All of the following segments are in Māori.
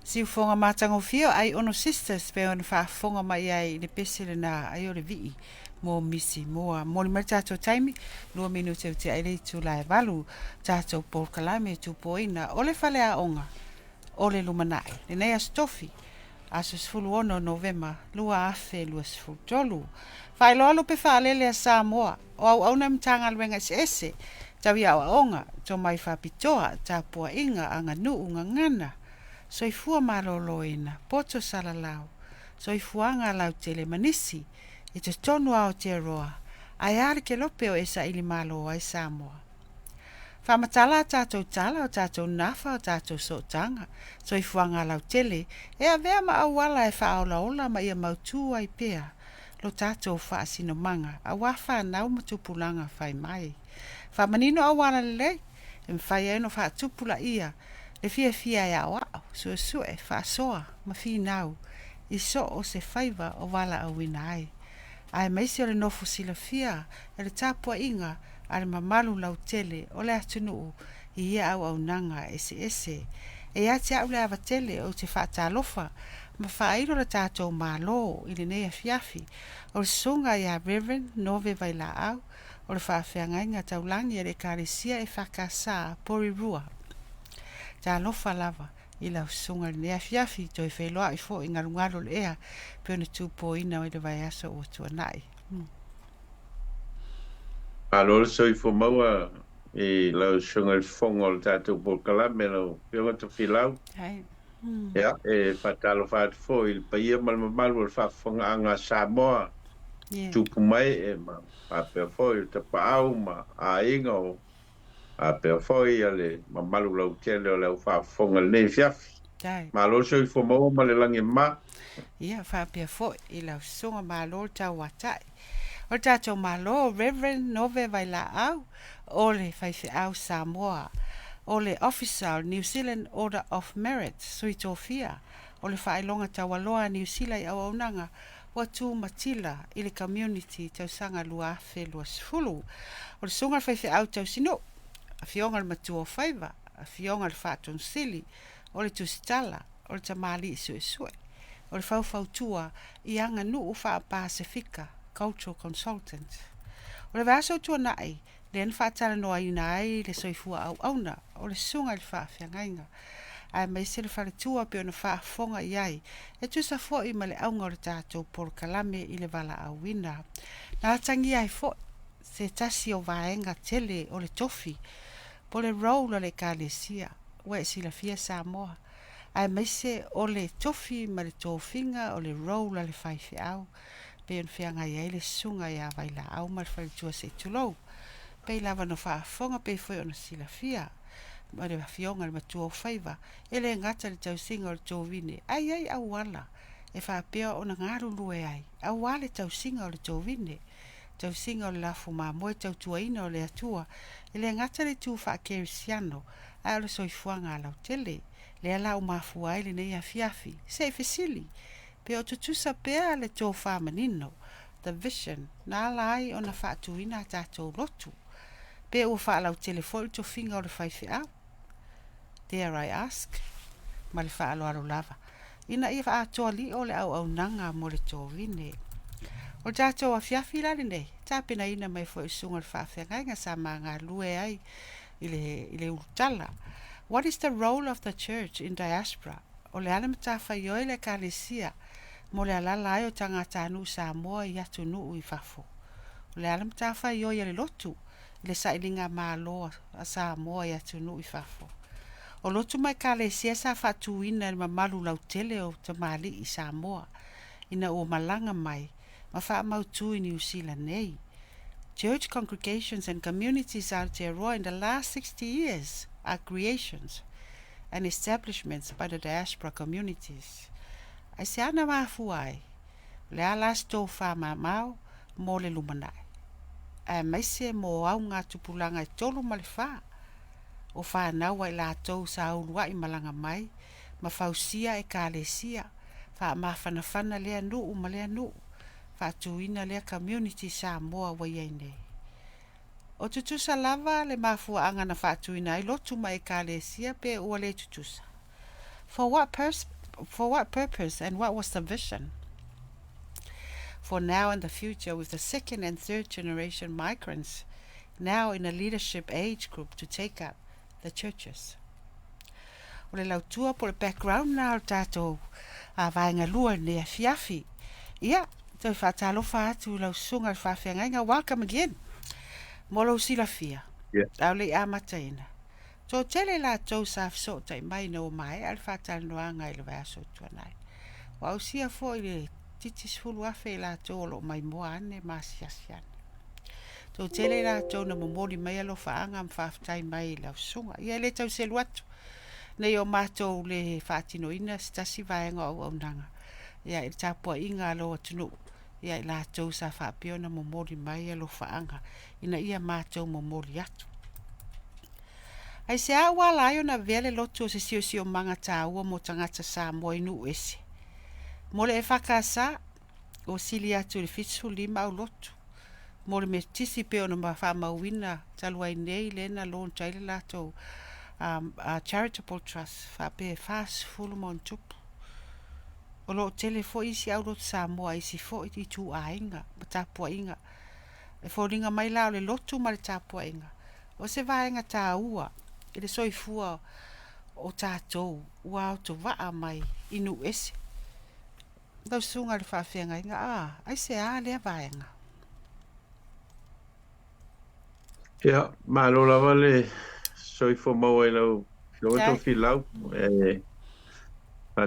Si fonga matango fio ai ono sisters pe on fa fonga mai ai le pesele na ai o le vii mo misi mo mo le tato taimi 2 minute te ai le tu lai valu tato por kalame tu poina o le FALEA'OGA o le LUMANA'I le nei stofi aso sfulu ono Novema lua afe lua sfulu tolu Faailoga pe faalele a Samoa o Auaunaga mtanga luenga ese tawi Auaunaga to mai fa pitoa tapua inga anga nuu ngana soifua maloloina poto salalau soifuanga lau tele manisi e te tonu ao te roa ai ari ke lope o esa ili malo ai Samoa whamatala tātou tala o tātou nafa o tātou sotanga soifuanga lau tele e a vea ma awala e whaaolaola ma ia mautu ai pea lo tātou whaasino manga a wafa nau matupulanga whai mai whamanino awala lelei e mwhai eno whaatupula ia le fia ya wao sue fa ma fi nau I so o se faiva o Vaila'au ai ai mai se le nofo sila fia e le tapua inga ale mamalu lau tele o le atunu I ia Auaunaga ese e ati au le avatele o te whaatalofa ma whairo le tātou malo I le nei afiafi o le sunga ia Reverend Nove Vailaau o le whaafeangainga taulangi e le karesia EFKS Porirua talofa lava I lau sunga le afiafi to e wheloa I fo I ngarungaro le ea pe ona tupoina o le vai aso o tuanai. Alor soi fo maua I lau sunga le fongo le tātou polkalame lau pionga to Vailau. Hai. Ya, whatalo whaat fo I paia malmamalu le whaafonga anga Samoa tupu mai e ma apea fo I te paau ma a inga o apea fo I ale mamalu lau tele o lau whaafonga le nei fiafi. Ma alor soi fo maua ma le langi ma. Ia whaapea fo I lau sunga malo tau watai. O tātou malo, Reverend Nove Vaila'au, o le Faailoga Samoa, o le Officer New Zealand Order of Merit, sui Tofia, o le Faailoga Taualoa New Zealand I Auaunaga, wa tu-matila I le community tausanga lua afe lua sfulu. O le sunga Faailoga tau sino, a fionga le matua faiva, a fionga le whaatonsili, o le tusitala, o le tamali sue, o le faufautua I anga nuu wha Pasifika, cultural consultant. O le vaso tuanai, le en whaatala noa ina ai le soifua Auaunaga, o le sunga le whaafeangainga. Ai mai se le whaletua pe ona whaafonga iai, e tusa fo I ma le aunga o le tātou por kalame I le Vaila'au wina. Nā tangi ai fo, se tasi o vaenga tele o le tofi, po le roula le kalesia, ue sila fia Samoa. Ai mai se o le tofi ma le tofinga o le roula le Faailoga. Pe on whianga I le sunga ia Vaila'au ma le whaletua se tulou. Pe lava no whaafonga pe foi ona sila fia. Ma le fionga le matua o whaiva. E le ngata le tausinga o le tōwine. Ai au wala. E whaapea ona ngaru lue ai. Au wale tausinga o le tōwine. Tausinga o le lafu ma moe tautuaina o le atua. E le ngata le tu whaakerisiano. A le soifuanga alau tele. Le alau mafua ai le nei afiafi. Se fesili. Pe o tutusa pea le tō whamanino, the vision, nā lai o na whaatuina tātou lotu. Pe ua whaalau telefoni to finga o le Faailoga. Dare I ask? Ma le whaaloaro lava. Ina ia whaatoa li o le Auaunaga mo le tōwine. O tātou a fiafi lani nei, tāpena ina mai fo I sunga le whaafeangainga sa mga lue ai I le urutala. What is the role of the church in diaspora? O le ala matawhaioi le kalesia, mo le alala ai o tangata anu Samoa I atu nuu I fafo. O le ala matawhaioi le lotu, le sailinga māloa a Samoa I atu nuu I fafo. O lotu mai kalesia sa whatuina le mamalu lau tele o tamali I Samoa, ina o malanga mai, ma wha mautu I New Zealand nei. Church congregations and communities out there in the last 60 years are creations and establishments by the diaspora communities. Ai se ana mafu ai, le ala sto wha mamau mo le LUMANA'I. Ai maise mo au ngā tupulanga I tolu ma le wha. O wha naua I lātou sa aurua I malanga mai, ma fausia e kalesia, wha mawhanawhana lea nuu ma lea nuu, wha tuina lea community Samoa wai nei. O tutusa lava le mafua anga na wha tuina I lotu ma e kalesia pe ua le tutusa. For what for what purpose and what was the vision for now and the future with the second and third generation migrants now in a leadership age group to take up the churches. O le lautua po le background na o tātou a vaenga lua ne fiafi. Ia, toi whatalofa atu lau sunga whawhiangainga. Welcome again. Molo sila fia. Yeah. Au le amataina. So tele la tau sa so tai mai no mai al whataloanga i le vaso tuanai. Wa usia fo i le titis fulu afe la tolo mai moa ane masiasiane. So tele la tau na momori mai alo whaanga mwhaftai mai lau sunga. Ia le tau selu atu. Nei o mātou le whātinoina stasi vaenga o Auaunaga. Ia i tāpua inga alo atunu. Ia i lātou sa whāpiona momori mai alo whaanga. Ina ia mātou momori atu. Ai se awa laio na vele lotu o se sio manga tāua mo tangata Samoa inu ese. Mo le e whakasa o sili atu le fitsu lima au lotu. Mo le me tisi peo na mawhamauina talua i nei lena loan taile lātou. A charitable trust whape fast full mon tupu. O lo tele fo isi au lotu Samoa isi fo iti tu ainga, ma tāpua inga. E fo ringa mai lao le lotu ma le tāpua inga. O se vaenga tā ua, e le soifua o tātou, ua au to waa mai inu ese. Dau sunga le whawhianga inga, ai se a lea vaenga. Ia, malo lava le soifo maua i lau Vailaau.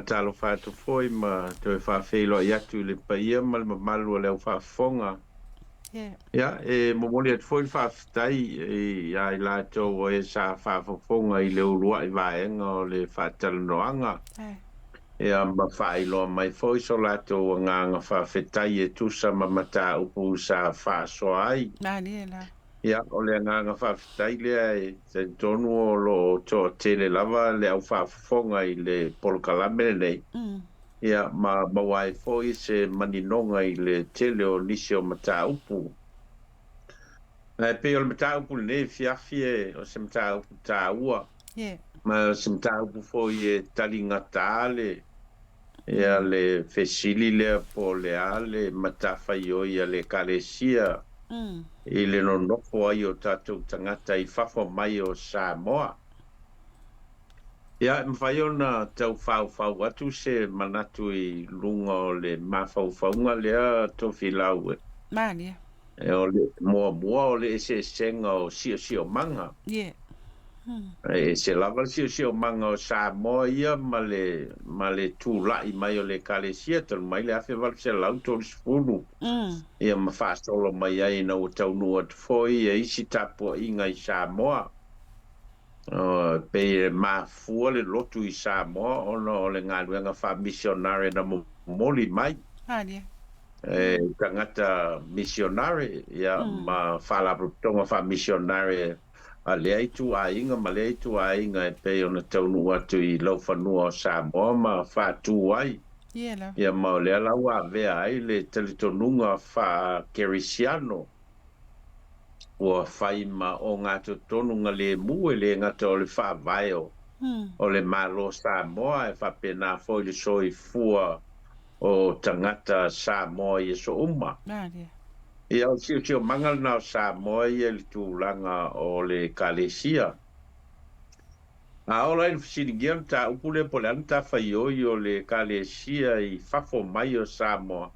Talo whātu foi ma te whawhelo i atu le paia ma le mamalu leo whawhonga. Ia, momoli atu foi whawhitai i lātou o e sa whawhonga i leo lua i vaenga o le whātalanoanga. Ia, ma Faailoga mai foi so lātou nganga whawhitai e tusa ma mata upu sa whāsoa ai. Nani e la. Ia, o le nganga whawhitai lea e te tonu o lo toa tele lava le au whawhonga i le polokalame nei. Ia, ma mawai foi se maninonga i le tele o nisi o mata upu. Pe o le mata upu nei fiafi e o se mata upu tā ua. Ma se mata upu foi e talingata ale. Ia le fesili lea po le ale mata whaioi a le kalesia. I le nonofo ai o tātou tangata i whawha mai o Samoa. Ia, mwhai ona tau whau atu se manatu i lunga o le mawhauwhaunga lea Tofia. Mania. E o le mua o le ese senga o sio manga. E se lava sio manga o Samoa ia ma le tūlai mai o le kalesia tonu mai le awhi wal se lau tōru spunu. Ia ma whaastolo mai ai na o taunua te foi e isi tapua inga i Samoa. Pe mafua le lotu i Samoa ono o le ngaluenga wha missionare na moli mai. Tangata missionare ia ma whalaprotonga wha missionare a le aitu a inga ma le aitu a inga e pe ona taunu atu i lau whanua o Samoa ma whātū ai. Ia ma o le alau a vea ai le talitonunga wha kerisiano. Ua whai ma o ngātu tonunga le mua le ngata o le wha vaio. O le malo Samoa e whapena foi le soi fua o tangata Samoa i so uma. Ia o sio mangal na o Samoa i le tūlanga o le kalesia. A ola i fsinigiam ta upule pole anta whaioi o le kalesia i whafo mai o Samoa.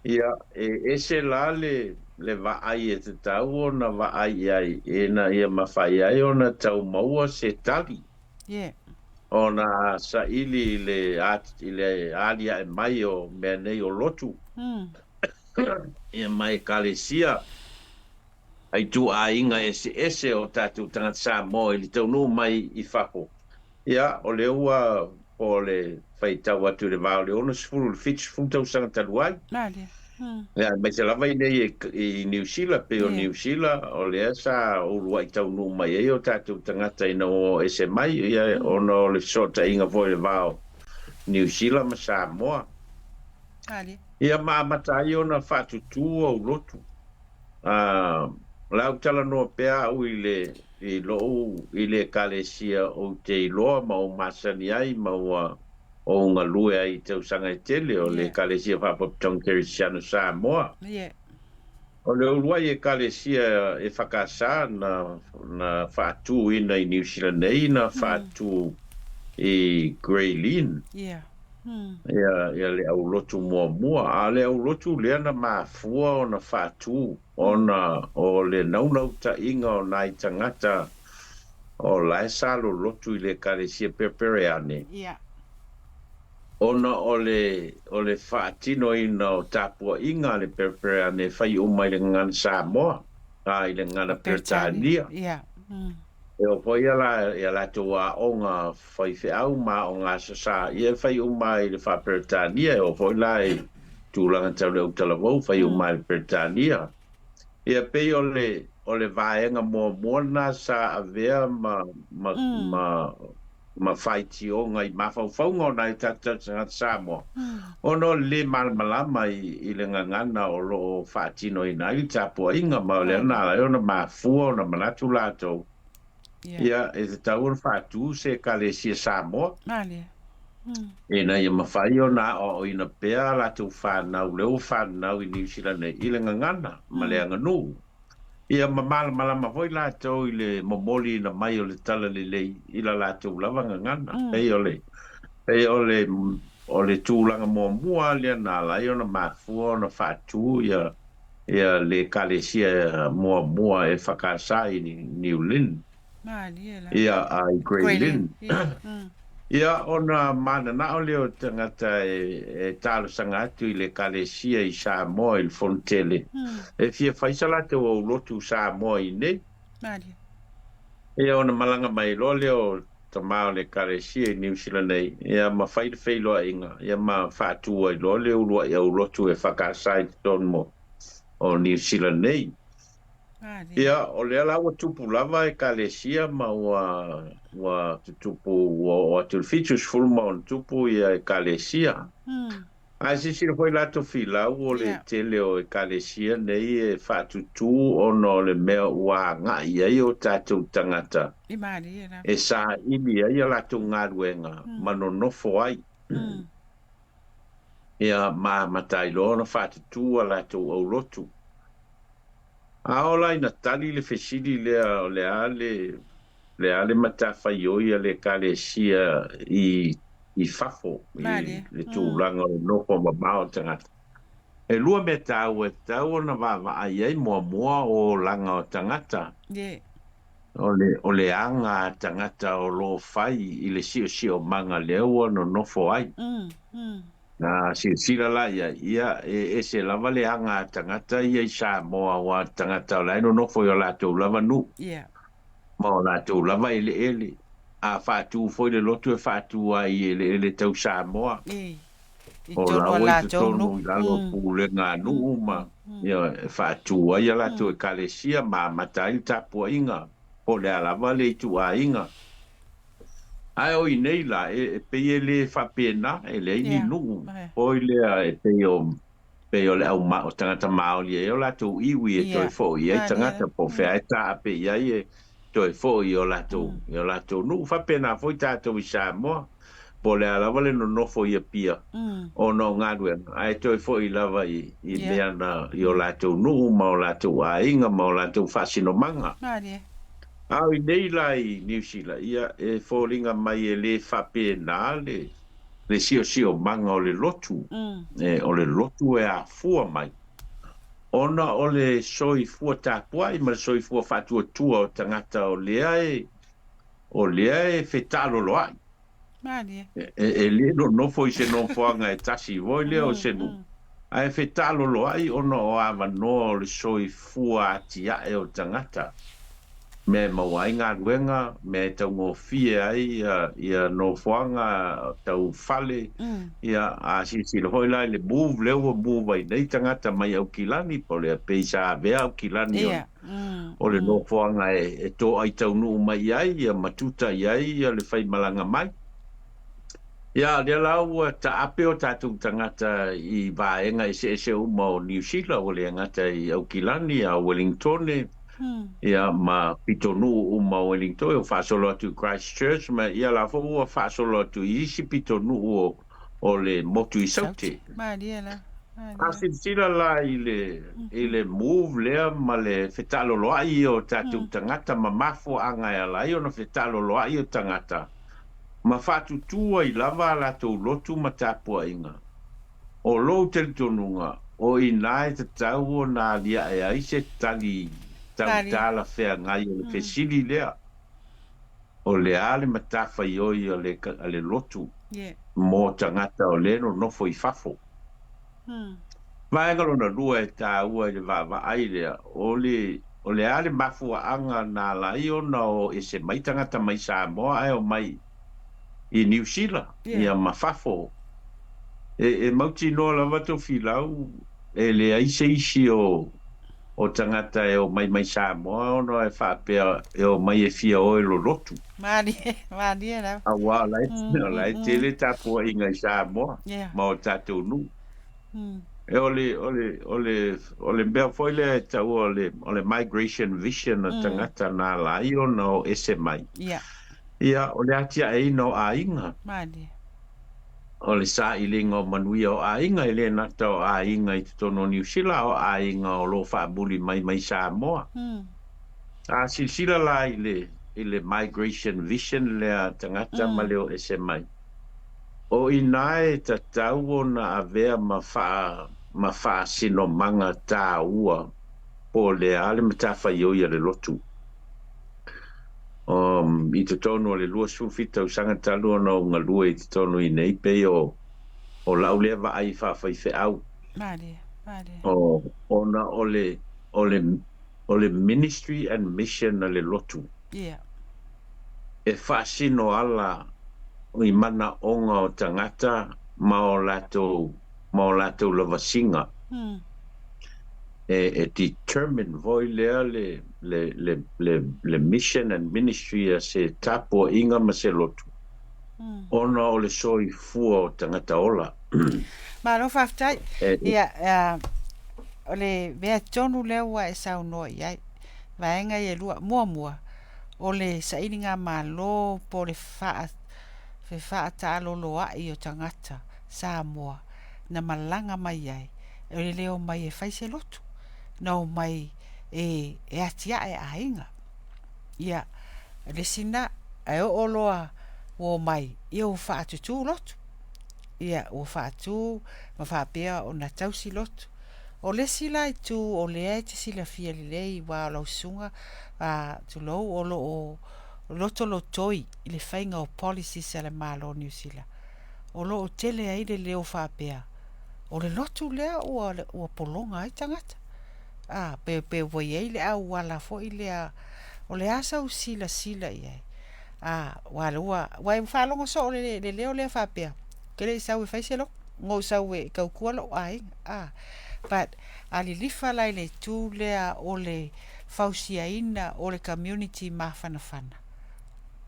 Ia ese la le vaai e te tau o na vaai ai e na ia mawhai ai o na tau maua se tali. O na sa ili le alia e mai o mea nei o lotu. Ia mai kalesia ai tu a inga ese o tatu tangata Samoa i li taunu mai i whako. Ia o le ua o le whaitau atu le vao le ona sifuru le fitch funtau sanga taluai. Ia mai se lava i nei i New Zealand pe o New Zealand o le asa o lua i taunu mai e o tatu tangata ina o ese mai ia ona o le sota inga voi le vao New Zealand ma Samoa. Ia maamatai ona whatutu au lotu. Lau tala noa pea au i le kalesia o te iloa ma o masani ai ma ua o ngā lue ai te usanga I tele o le kalesia whapapitong Kerisiano Samoa. O le urua I kalesia e whakasa na whaatu ina I New Zealand nei na whaatu I Greylin. Ia le au lotu mua. A le au lotu lea na mafua o na whaatu o le naunau ta inga o nai tangata o lai salo lotu I le kalesia pepereane. Ona o le whaatino ina o tapua inga le pepereane whai umai le ngana Samoa. I le ngana Pertania. E o po ia la tua o ngā whaiwheau ma o ngā sasa. Ia whai umai le wha Pertania. E o po ia e tūlanga tau le utalavou whai umai le Pertania. Ia pei o le vaenga mua na sa avea ma whaiti o ngai mawhauwhaunga o nai tata Samoa. Ono le malmalama I le ngangana o lo whaatino I nai tapua inga ma o le anala. E ona mafua o na manatu lātou. Ia e te tau on whaatu se kalesia Samoa. E na ia mawhai o na o ina pēa lātou whanau, leo whanau I New Zealand I le ngangana, ma le anganu. Ia malama hoi lātou I le momoli na mai o le tala lei I la lātou lava ngangana. Pei o le tūlanga mua lea nā lai o na mafua o na whaatu ia le kalesia mua e whakasa I New Zealand. Ia ai Greylin. Ia ona mana na o leo tangata e talo sanga atu I le kalesia I Samoa I le fontele. E fia whaisala te o lotu Samoa I ne. Ia ona malanga mai lo leo tamao le kalesia I New Zealand nei. Ia ma whaida whailoa inga. Ia ma whātua I lo leo lua ia o lotu e whakasai ton mo o New Zealand nei. Ia o le ala wa tupu lava e kalesia ma wa tupu wa tulfitus fulma on tupu ia e kalesia. Ai si foi la Vailaau o le tele o e kalesia nei e whatutu ono le mea ua ngai ai o tātou tangata. E sa ili ai a lātou ngāruenga manonofo ai. Ia matai loona whatutu a lātou au lotu. Aola ina tali le fesili le ale matawhai oi a le kalesia I fafo le tūlanga o noko mamao tangata. E lua me tau na wawa ai mua o langa o tangata. O le anga tangata o lo fai I le sio manga leua no nofo ai. Na sila la ia e se lava le anga tangata ia I Samoa wa tangata o laino no foi o lātou lava nu. Ma o lātou lava ele. A whātu foi le lotu e whātu ai ele tau Samoa. O la oi te tonu I lalo pule ngā nu ma. Ia whātu ai a lātou e kalesia ma matai tapua inga. O le alava le tu a inga. Ai o nei la e pei le whapena e le ni nu o le e pei o le au ma o tangata maoli e o lātou iwi e toi fo I ai tangata po whea e tā pe ai e toi fo I o lātou nu whapena foi tātou I Samoa po le alawa le no nofo I a pia o no ngaduen ai toi fo I lava I mea na I o lātou nu ma o lātou a inga ma o lātou whasino manga Au nei lai New Zealand ia e fōringa mai e le whapena le sio manga o le lotu. O le lotu e a fua mai. Ona o le soi fua tāpua I ma le soi fua whatua tua o tangata o lea e whetalo loai. E le no foi se non foanga e tasi voi lea o se nu. A e whetalo loai ona o awa no le soi fua atia e o tangata. Me mawai ngā ruenga, me tau ngōwhia ai, ia no whanga tau whale, ia a sisira hoi lai le move, leo move ai nei tangata mai au kilani, po le peisa a vea au kilani o le no whanga e tō ai tau nuu mai ai, ia matuta ai, ia le whai malanga mai. Ia, le lau ta ape o tātou tangata I vaenga I se uma o New Zealand, o le ngata I au kilani, a Wellington, ia ma pitonu uma Wellington o fasolo atu Christchurch ma ia la fo o fasolo atu isi pitonu o le motu i saute sila la ile move lea ma le fetalo loai o tatu tangata ma mafo anga ya la io no fetalo loai o tangata ma fatu tua I lava la to lotu matapua inga o lo tonunga o inai te tau na lia e aise tali tau tala fea ngai o le fesili lea o le ale matafa ioi o le lotu mo tangata o leno nofo I fafo Vaengalo na lua e tā ua I le vai lea o le ale mafua anga na lai ona o e se mai tangata mai Samoa ai o mai I New Zealand ia mafafo e mauti no la vato filau e le aise isi o tangata e o mai Samoa ono e whapea e o mai e fia o e lo lotu mani era a wā lai tele tapua inga I Samoa ma o tatou nu e ole mea foile tau ole migration vision o tangata na lai ona o ese mai ia ole atia e ino a inga mani o le sa ilinga o manuia o a inga I le nata o a inga I te tono New Zealand o a inga o lo whaabuli mai Samoa. A silsila la I le migration vision lea tangata ma leo ese mai. O inae ta tau o na avea ma wha sino manga tā ua po le ale matafa ioia le lotu. I te tono le lua sulfita usanga talu ona o ngalua I te tono I nei pe o lau lea wa ai whawhai whiau. Ona ole ministry and mission na le lotu. E whasino ala I mana onga o tangata ma o lato lavasinga. E determine voi lea le mission and ministry a se tapo inga ma se lotu. Ona o le soi fua o tangata ola. Ma no whaftai. Ia, o le mea tonu lea ua e sau noa iai. Vaenga I e lua mua. O le saininga ma lo po le wha ta loloa I o tangata Samoa. Na malanga mai iai. O le leo mai e whaise lotu. No mai e atia e ainga. Ia, le sina e o loa o mai I o whaatutu lotu. Ia, o whaatu ma whaapea o na tausi lotu. O le sila I tu o le e te sila fia lei wa lau sunga tu lou o lo o loto lo toi I le whainga o policy sa le malo New Zealand. O lo o tele ai le leo whaapea. O le lotu lea ua polonga ai tangata. Pe voi ei le au wala fo I lea o le asa o sila iai. Wala wai whalonga so o le leo lea whapea. Kele sau e whaise lo, ngō sau e kaukua lo ai. But ali lifa lai le tū lea o le fausia ina o le community mawhanawhana.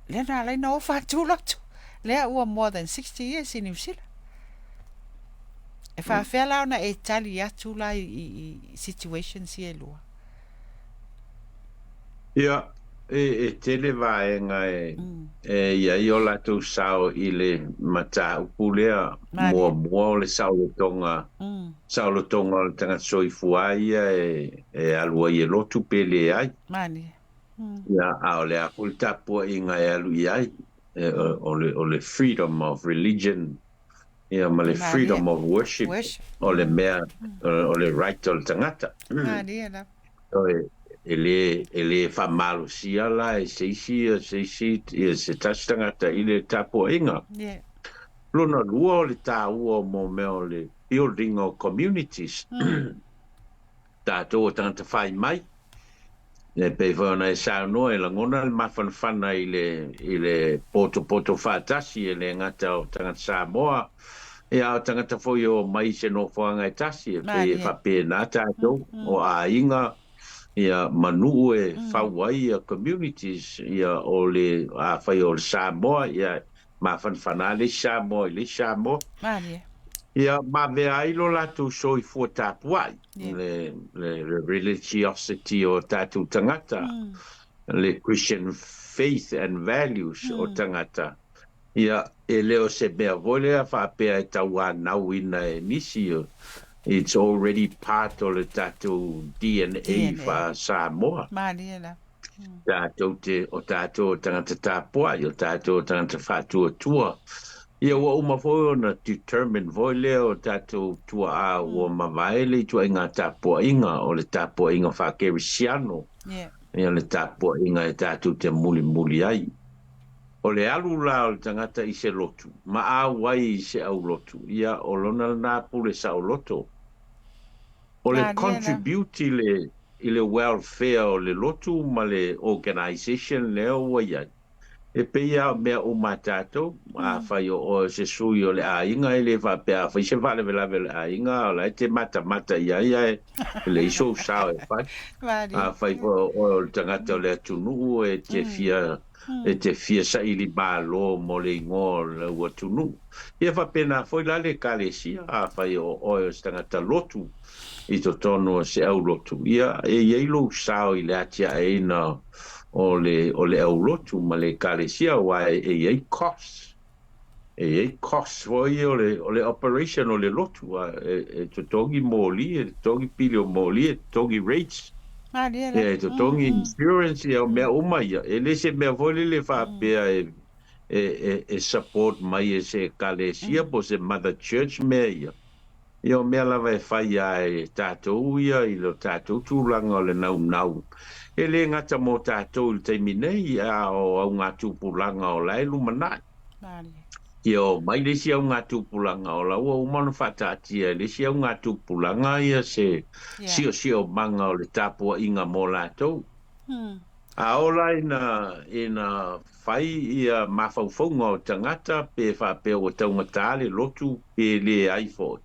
Lea nā lai na o whātū lotu. Lea ua more than 60 years in New Zealand. E whawhea lao na e tali atu lai I situations I e lua. Ia, e tele vaenga ia I o latou sao I le mata upulea mua o le saulotonga o le tanga soifua ia e alua I e lotu pele ai. Mani. Ia, o le apul tapua inga e alu I ai o le freedom of religion ia ma le freedom of worship o le mea o le right o le tangata. Mani, ena. Ele fa malo sia la e se tastangata I le tapo inga. Lona lua o le tā ua mo mea o le building of communities. Tātou o tangata whai mai. E pe whaona e saunoa e langona le mawhanawhana I le poto whātasi e le ngata o tangata Samoa. E au tangata whoi o mai se no whanga e tasi e pe e whapena tātou o a inga. Ia manu e whauai a communities ia o le whai o le Samoa ia mawhanawhana le Samoa I le Samoa. Ia, ma vea ilo latu soi fua tapuai, le religiosity o tatu tangata, le Christian faith and values o tangata. Ia, e leo se mea vole a whapea e Tauanau ina e nisi o. It's already part o le tatu DNA wha Samoa. Mariela. Tātou o tātou tangata tāpuai, o tātou tangata whātua tua. Ia wa uma foi ona determine voi leo tātou tua a o mawaele tua inga tāpua inga o le tāpua inga whakerisiano. Ia le tāpua inga e tātou te muli muli ai. O le alu la o le tangata i se lotu. Ma a wai i se au lotu. Ia o lona na pule sa o loto. O le contribute i le welfare o le lotu ma le organization leo wai ai. E peia mea o matato a fai o se sui o le ainga e le whapea fai se vale vela a inga o la te mata ia e le iso sao e fai a fai o le tangata o le atunu e te fia sa ili balo mo le ingo le watunu ia whapena foi la le kalesia a fai o se tangata lotu i to tono se au lotu ia e ilo sao i le atia e na o le aulotu ma le kalesia wa e cost foi o le operation o le lotu e to tongi moli e tongi pilio moli e tongi rates e to tongi insurance e o mea umai e le se mea vole le whapea e support mai e se kalesia po se mother church mea ia o mea lava e whai e tātou ia i lo tātou tūlanga o le nau e le ngata mō tātou i teimi nei o au ngā tūpulanga o lai LUMANA'I. Ia o mai le si au ngā tūpulanga o la ua umana whatatia le si au ngā tūpulanga ia se sio manga o le tāpua inga mō lātou. A ola ina whai ia mawhauwhaunga o tangata pe whapea o taungata le lotu pe le aifoi.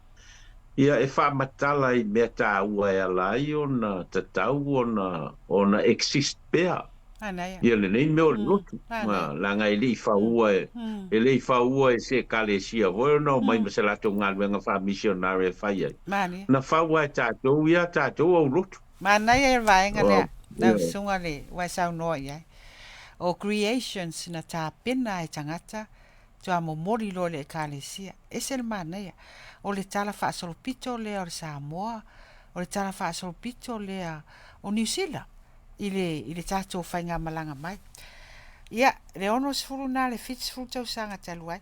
Ia e whamatala i mea tā ua e alai o na tatau o na exist pea. Ia le nei mea o le lotu. Langa e lei whaua e lei whaua e se kalesia. Voi no mai ma se lato ngāluenga wha missionare e whai ai. Na whaua e tātou ia tātou au lotu. Manai e vaenga lea. Nau sunga le wai sau noa iai. O creations na tā pena e tangata. Tua mo mori lo le kalesia. Ese le manai o le tala whaasolopito lea o le Samoa, o le tala whaasolopito lea o New Zealand, i le tātou whainga malanga mai. Ia, le ono sifuru nā le fitsifuru tau sanga talu ai,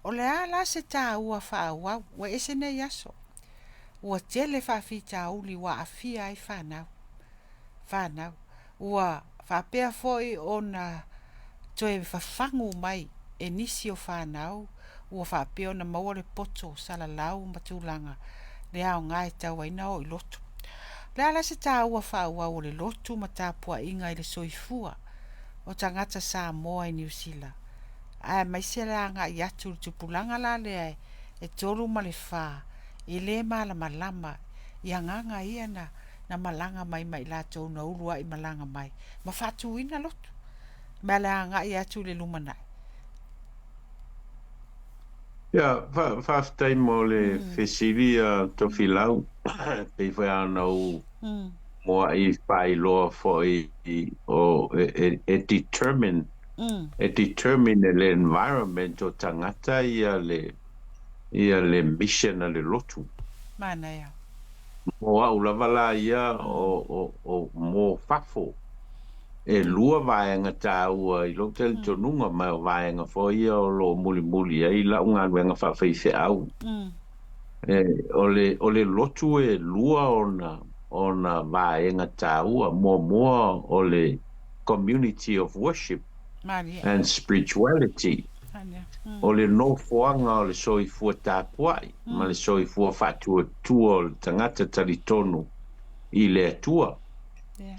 o le ala se tā ua whaawau, wa ese nei aso. Ua tele whaafita uli wa afia ai whanau. Ua whaapea foi o na toe whafangu mai e nisi o whanau, ua whaapeo na maua le poto salalau matulanga le ao ngai tau aina o i lotu. Le ala se tā ua whaua o le lotu ma tāpua inga i le soifua o tangata Samoa i New Zealand. Ai mai se la nga i atu tupulanga la le ai e tolu ma le wha i le malama i anganga ia na malanga mai la tau na ulua i malanga mai. Ma whatu ina lotu. Ma la nga i atu le LUMANA'I. Ia, whaftai mo le whesiri a Tofia pei whai anau moa i Faailoga foi o determine le environment o tangata ia le mission a le lotu. Mana ia. Moa ulava la ia o mo fafo. E lua vaenga tāua i lo tele tonunga mai o vaenga foi o lo muli ai la unga wenga whawhai au. O le lotu e lua ona vaenga tāua mua o le community of worship and spirituality. O le no foanga o le soifua tāpuai, ma le soifua whatua tua o le tangata talitonu i le atua.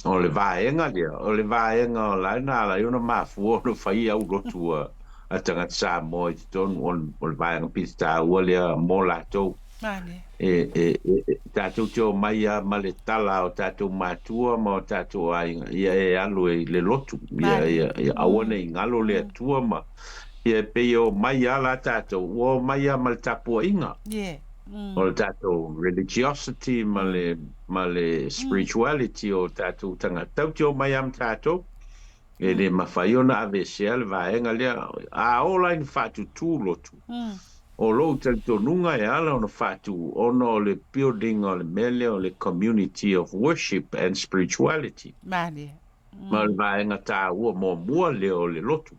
O le vaenga o laina la yona mafua no fai au lotu a tangata Samoa i tonu o le vaenga pita ua lea mo latou. Tātou teo mai a ma le tala o tātou mātua ma o tātou ainga ia e alu e le lotu ia awane i ngalo le atua ma ia pei o mai a la tātou o mai a ma le tapua inga o le tātou religiosity ma le spirituality o tātou tangata. Tau tio mai am tātou, e le mawhai ona avesea le vaenga lea, a ola in whātu tūlotu. O lou tali tonunga e ala ona whātu ona o le building o le mele o le community of worship and spirituality. Mani. Ma le vaenga tā ua mua leo o le lotu.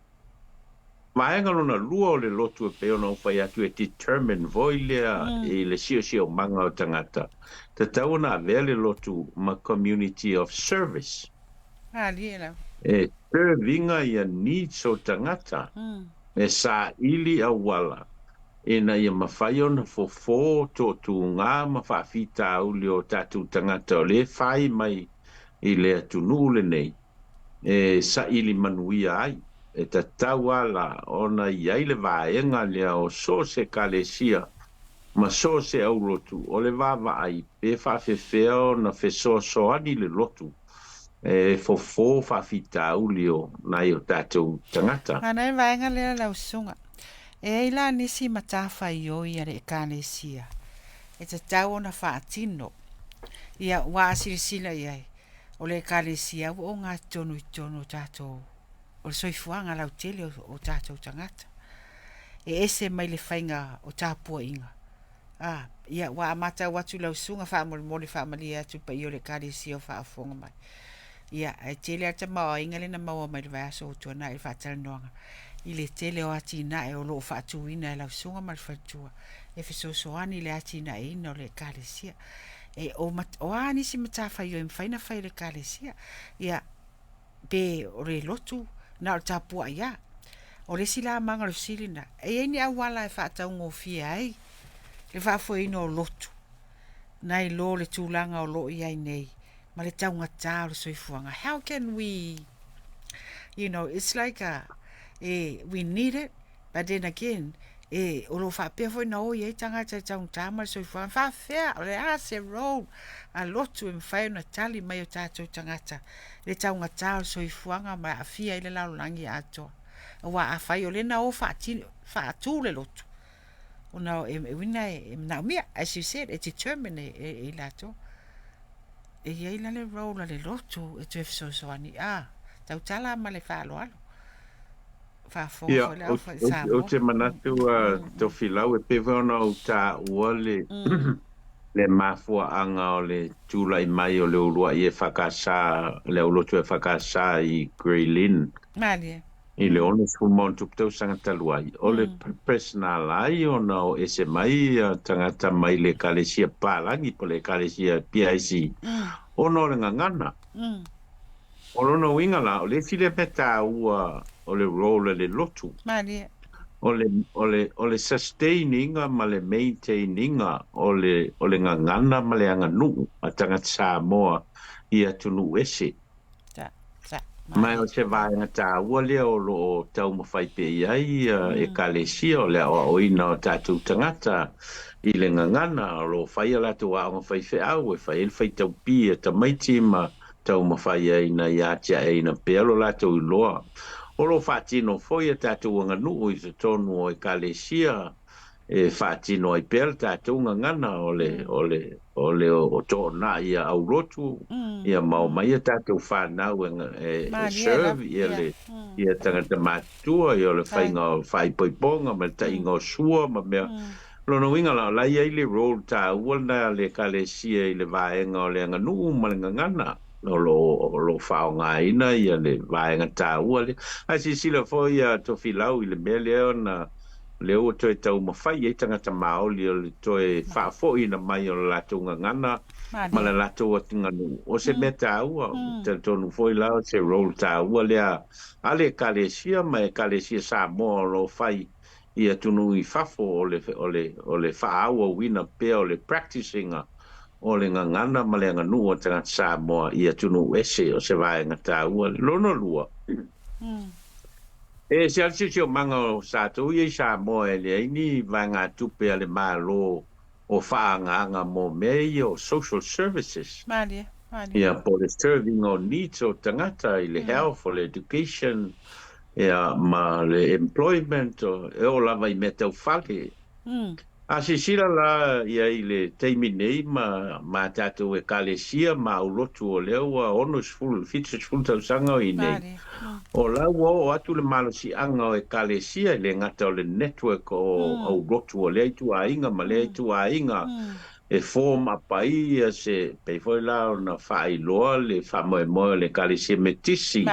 Vaenga lona lua o le lotu e pe ona whai atu e determine voi lea e le sio manga o tangata. Te tau na vele lotu ma community of service. Mani la. E servinga ia needs o tangata. E sa ili a wala. E na ia mawhai ona fofo to tu ngā mawhawhita au leo tatu tangata o le whai mai i le atunu le nei. E sa ili manuia ai. E ta tauala ona iai le vaenga lea o so se kalesia ma so se au lotu o le vava ai pe whawhewhea o na whesoa ani le lotu e fofo whawhita au leo nai o tātou tangata. Ana e vaenga lea lau sunga. E ila nisi matafa i o ia le kalesia. E ta tau ona whaatino. Ia wāsirisila iai. O le kalesia o ngā tonu i tonu tātou. O le soifuanga lau tele o tātou tangata. E ese mai le whainga o tāpua inga. Ia wa amata watu lau sunga wha mole wha mali atu pa i o le kalesia o wha afonga mai. Ia e tele ata maua inga le na maua mai le vaso o tuana i wha talanoanga. I le tele o atina e o loo wha atuina e lau sunga mai whatua. E fisosoani le atina e ina o le kalesia. E o anisi matafa i o mwhaina whai le kalesia. Ia be o le lotu na o tāpua ia. O le sila manga le silina. E eini a wala e whaatau ngofia ai. Le whaafo ino o lotu. Nai lo le tūlanga o lo iai nei. Ma le taunga tā o le soifuanga. How can we, it's like we need it, but then again, o lo whaapea fo ina o iai tangata e taunga tā ma le soifuanga. Whaafea, o le ase road. A lotu e mwhai na tali mai o tātou tangata. Le taunga tā o le soifuanga ma a fia i le laulangi atoa. Wa a whai o le na o whaatu le lotu. O na e wina e naumia, as you said, e determine e lato. E iei la le rola le lotu e tu e fisosoani. Tau tala ma le Faailoalo. Ia, o te manatu Tofia e pewe ona o tā ua le mafua anga o le tūlai mai o le urua i e whakasa, le ulotu e whakasa i Greylin. Malie. I le ono sfumon tuptau sangataluai. O le personalai o na o ese mai tangata mai le kalesia pālangi po le kalesia PIC. O no le ngangana. O lono wingala, o le file peta ua o le role le lotu. Malie. O le sustaining ma le maintaining o le ngangana ma le anganu a tangata Samoa i atunu ese. Mai o se vai na tā ua lea o lo tau mawhai pe iai e kalesia o lea o ina o tātou tangata i le ngangana o lo whai ala tu a ngawhai whiau e whai el whai tau pi e ta maiti ma tau mawhai ai na iatia e na pealo la tau iloa. O lo whatino foi e tātou nganu i se tonu o e kalesia e whatino ai pel tātou ngangana o tō na ia au rotu ia mau mai tātou whanau e serve ia tangata mātua ia le whainga whai poiponga ma ta ingo sua ma mea lono winga la lai ai le role tā uana le kalesia i le vaenga o le anganu ma le ngangana lo whaonga ina ia le vaenga tā ua le ai si sila foi a Tofilau i le mea leo na leo toe tau mawhai e tangata maoli o le toe whaafo ina mai o lato ngangana ma le lato atinganu. O se meta aua, te tonu foi lao se roll ta ua lea ale kalesia ma e kalesia Samoa lo whai i atunu i whafo o le whaaua wina pea o le practicing o le ngangana ma le nganu o tangata Samoa i atunu ese o se vaenga ta ua lono lua. E se alisi o manga o sato i Samoa e lea ini vanga tupe ale malo o whaanganga mo mei o social services. Malia. Ia po le serving o needs o tangata i le health o le education ia ma le employment o lava i metau whake. sila la ia i le teimi nei ma tātou e kalesia ma ulotu o leo ono sfulu, fitu sfulu tausanga o i nei. O la o atu le malosi anga o e kalesia le ngata o le network o ulotu o lea itu a inga ma lea itu a inga e form apai se peifoi la o na Faailoga le whamoe le kalesia metisi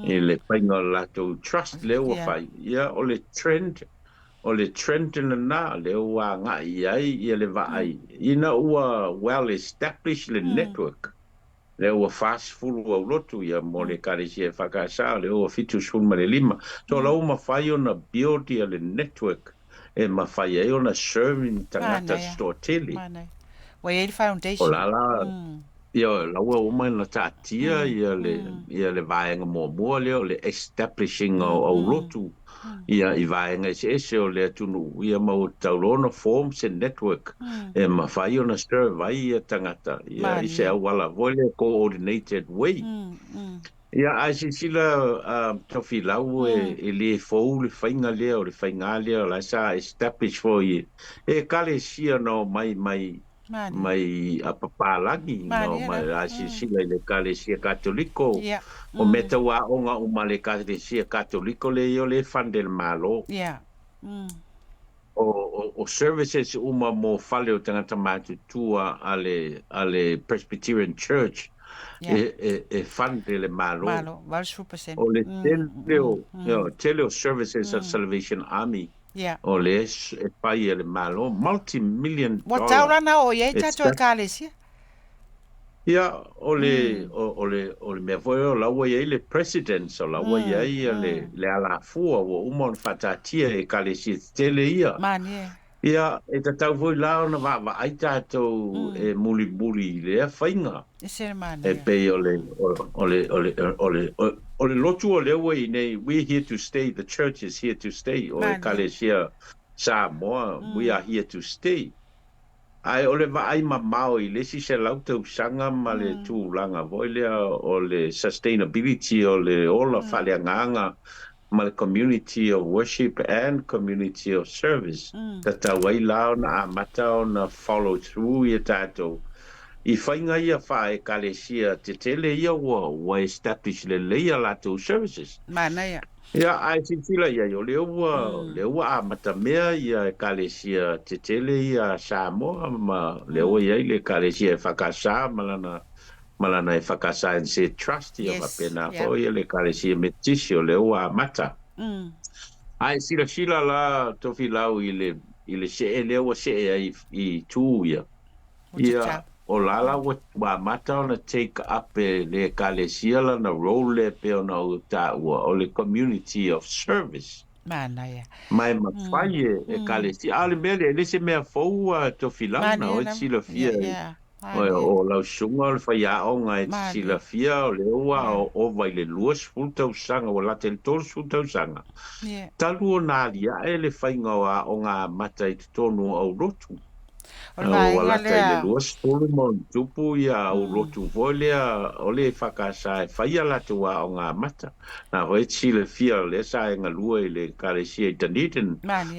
e le painga lato trust leo o whai. Ia o le trend o le trend na le ua ngai ai ia le vai ina ua well established le network le ua fast full ua lotu ia mo le kalesia whakasa le ua fitu sul ma le lima so la uma fai ona build ia le network e ma fai ai ona serving tangata stoteli wa ia foundation o la ia la ua uma na tatia ia le vaenga mo le establishing o lotu ia i vaenga ese o le tunu ia mau taulona forms and network e mawhai ona stir vai ia tangata ia i se awala vole coordinated way ia a sila Tofia e le fou le whainga lea o le whainga lea o la sa establish for i e kale sia no mai apapalagi no mai a sila i le kale sia katoliko o meta wa onga uma le kalesia katoliko le yo le fandel malo o services uma mo fale o tangata matu tua ale Presbyterian Church e fandel malo 100% o le teleo services of Salvation Army o le e pai le malo multi-million wa taurana o ye tato kalesia ia o le mea foi o laua iai le presidents o laua iai le alafua ua uma ona faatatia e kalesia tele ia ia e tatau foi la ona vaavaai tatou e mulimuli lea faiga e pei o le lotu o lea ua i nei we're here to stay, the church is here to stay o e kalesia Samoa we are here to stay ai ole va ai mamao i lesi se lauta usanga ma le tūlanga voilea o le sustainability o le ola faleanganga ma le community of worship and community of service tata wailao na amata o na follow through i tātou i whainga ia whae kalesia te tele ia wa establish le leia lato services manaya ia ai sila ia yo le ua amata mea ia kalesia te tele ia Samoa ma le ua ia le kalesia whakasa malana e whakasa and say trust ia wapena po ia le kalesia metisi o le ua amata ai sila la Tofilau i le se le ua se i tū ia o lala wa mata ona take up le kalesia la na role pe ona o le community of service manaya mai mafai e kalesia ale mele le se mea fou Tofia na o sila fia o la sunga le Faailoga e sila fia o le ua o vai le luas fulta usanga o la tel tol fulta usanga talu o nalia e le fainga o nga mata i tonu au rotu o la le luas tolu mon tupu ia o rotu volea o le whakasa e whaia la tua o ngā mata na hoi sila fia le sa e ngā lua i le kalesia i taniten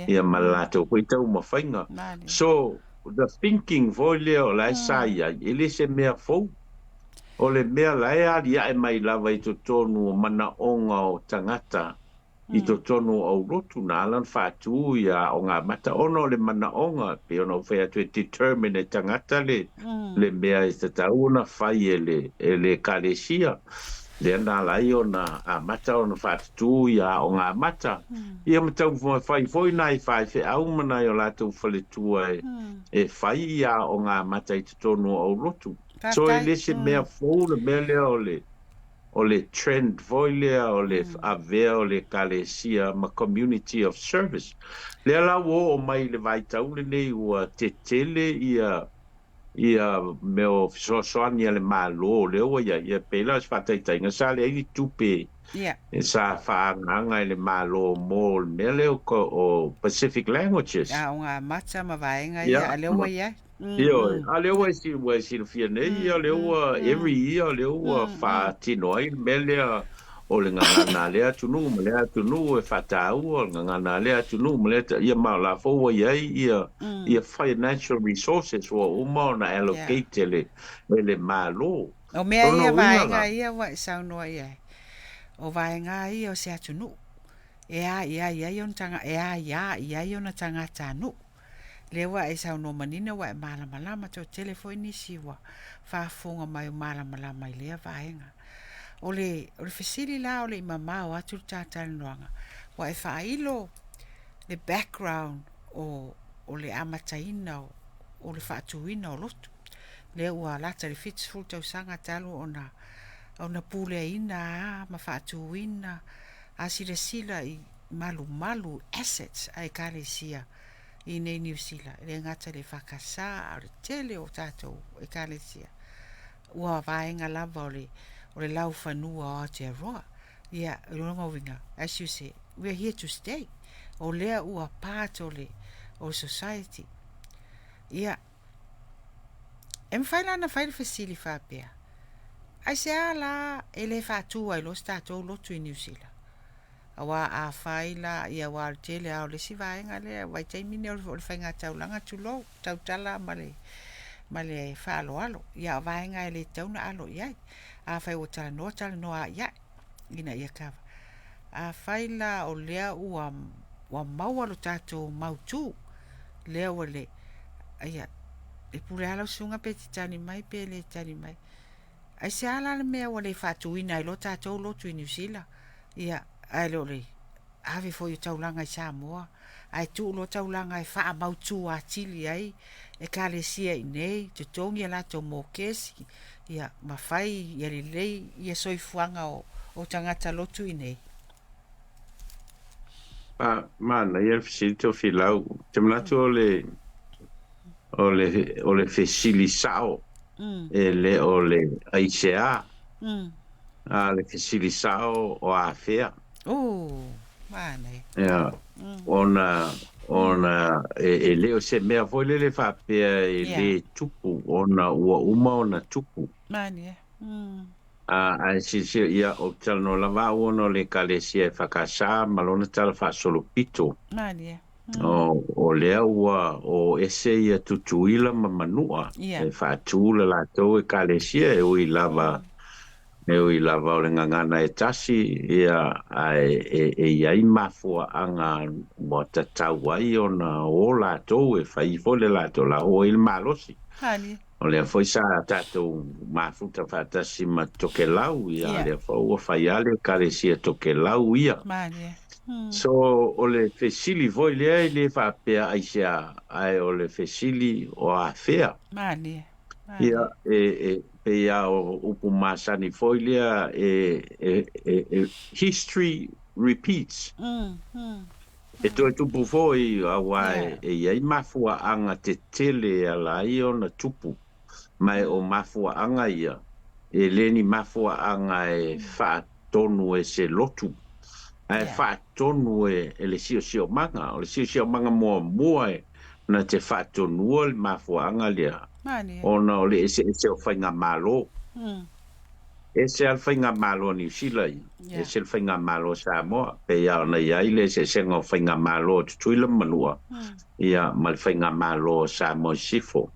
ia malato hui tau ma whainga so the thinking volea o la sa ia i le se mea fau o le mea la e ali e mai lava i to tonu mana onga o tangata i to tonu au rotu na alan whātu ia o ngā mata ono le mana onga pe ono whea tu e determine tangata le mea i te tau na whai e le kalesia le ana lai o na a mata ono whātu ia o ngā mata ia matau whai foi nai whai whe au mana i o lātou whaletua e whai ia o ngā mata i te tonu au rotu so e lese mea fōu le mea lea o le trend voilea o le avea o le kalesia ma community of service. Le ala o mai le vaitau le nei ua te tele ia meo fisoasoani le malo le ua ia pela se whataitainga sa le aini tupe e sa whaanganga le malo mo mea leo o Pacific languages. O ngā mata ma vaenga ia le ua ia. Io, alewa si fia nei, alewa every year alewa fa tinoi melea o le ngana le tunu me le tunu e fatau o ngana le tunu me le ia ma la fo ia financial resources o uma na allocate le malo o mea so ia no vaenga winga ia wa sau noa ia o vaenga ia o se atunu ia yon tanga ia yon tanga tanu le wa e sau no manina wa malama to telefoni si wa fa fonga mai malama le vaenga o le fasili la o le mama o atu tātana noanga wa e whailo the background o le amataina o le whaatuina o lotu le ua lata le fitsful tau sanga talu ona pule ina ma whaatuina a sila i malu assets ai kare sia i nei New Zealand le ngata le whakasa o le tele o tātou e kare sia ua vaenga lava o le lau whanua o Aotearoa. Yeah, ronga winga. As you say, we're here to stay. O lea ua part o society. Yeah. E mwhaila na whaile fasili whapea. Ai se ala e le whatua i lo statou lotu i New Zealand. Awa a whaila i a wāre tele au le si vaenga lea. Wai taimine o le whainga taulanga tulo. Tautala ma le whaaloalo. Ia vaenga e le tauna alo iai. A whai o tala noa ia ina ia kawa. A whaila o lea ua maua lo tātou mautu. Lea ua le aia e pule ala sunga pe tani mai pe le tani mai. Ai se ala le mea ua le whatuina i lo tātou lotu i New Zealand. Ia ai lo le ave fo i taulanga i Samoa. Ai tu lo taulanga i wha mautu a tili ai. E ka le sia i nei. Te tongi ala tau mō kesi. Ia mawhai ia lei ia soifuanga o tangata lotu i nei. Mana ia fisito filau. Te manatu o le fesili sao. E le o le aisea. A le fesili sao o a fea. Mana. Ia. Ona e leo se mea foi le whapea e le tupu. Ona ua uma ona tupu. Mani. A si ia o tala no lava ono le kalesia e whakasa malona tala whasolopito. Mani. O lea ua o ese ia tutuila ma manua. E whaatula la tau e kalesia e ui lava o le ngangana e tasi ia e iai mafua anga mo tatau ai ona o la tau e whaifo le la tau la o il malosi. Mani. O lea foi sa tātou mafuta whātasi ma toke lau ia, lea foi ua whaiale karesia toke lau ia. Mani. So o le fesili foi lea i le whapea aisea ai o le fesili o a whea. Mani. Ia pe ia o upu masani foi lea history repeats. E toi tupu foi awa e iai mafua anga te tele ala ia na tupu. Mai o mafua anga ia, e leni mafua anga e whaatonu e se lotu. E whaatonu e le sio manga, o le sio manga mua na te whaatonu le mafua anga lea. Ona o le ese o whainga malo. Ese al whainga malo New Zealand, ese al whainga malo Samoa. Pe ia ona iai le se senga o whainga malo tutuila manua. Ia mal whainga malo Samoa sifo.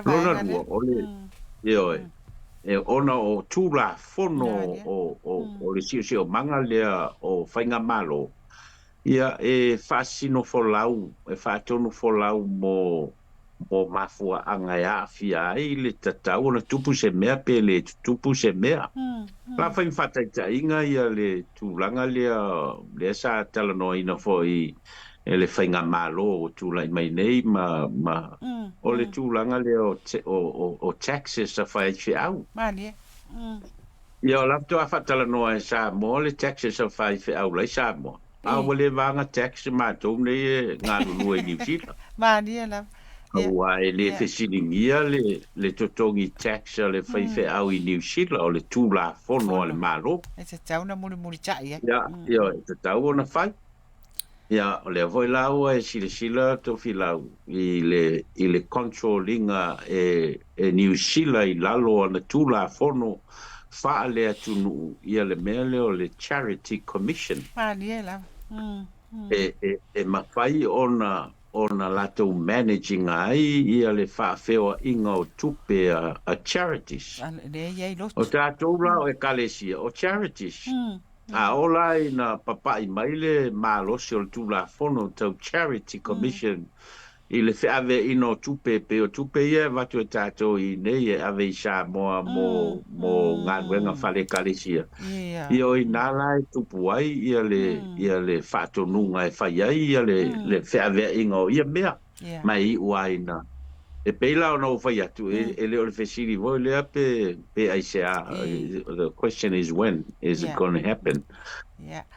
Lona rua, e ona o tūla fono o le sio manga lea o whainga malo. Ia e whasino folau, e whaatono folau mo mafua anga e awhia ai le tatau ona tupu se mea pe le tupu se mea. La whain whataita inga ia le tūlanga lea sa talanoa ina fo i e le whainga malo o tūlai mai nei o le tūlanga lea o taxes a whai au. Mani. Ia o lapto a whatalanoa e sa mo le taxes a whai au lai sa mo. A wale vanga tax mātou nei e ngā lulu e New Zealand. Mani e lam. Awa e le fesilingia le totongi tax le whaife au i New Zealand o le tūla fono le malo. E te tau na muri chai. Ia, e te tau o na whai. Ia, o le Vailaau e sila Tofia i le controllinga e New Zealand i lalo ana tūla fono whaalea tunu ia le mea leo le Charity Commission. E mawhai ona latou managing ai ia le whaafewa inga o tupe a charities. O tātou rao e kalesia o charities. A ola ina papai mai le mālosi o le tūlafono tau Charity Commission. I le whiawe ino tupe pe o tupe ia watu e tātou I nei e ave I Samoa mo ngā nuenga whale kalesia. Ia o I nāla e tupu ai ia le whatonunga e whai ai ia le whiawe ingo ia mea. Mai I uaina. E peila o no whai atu e leo le whesiri voi lea pe aisea. The question is when is it going to happen?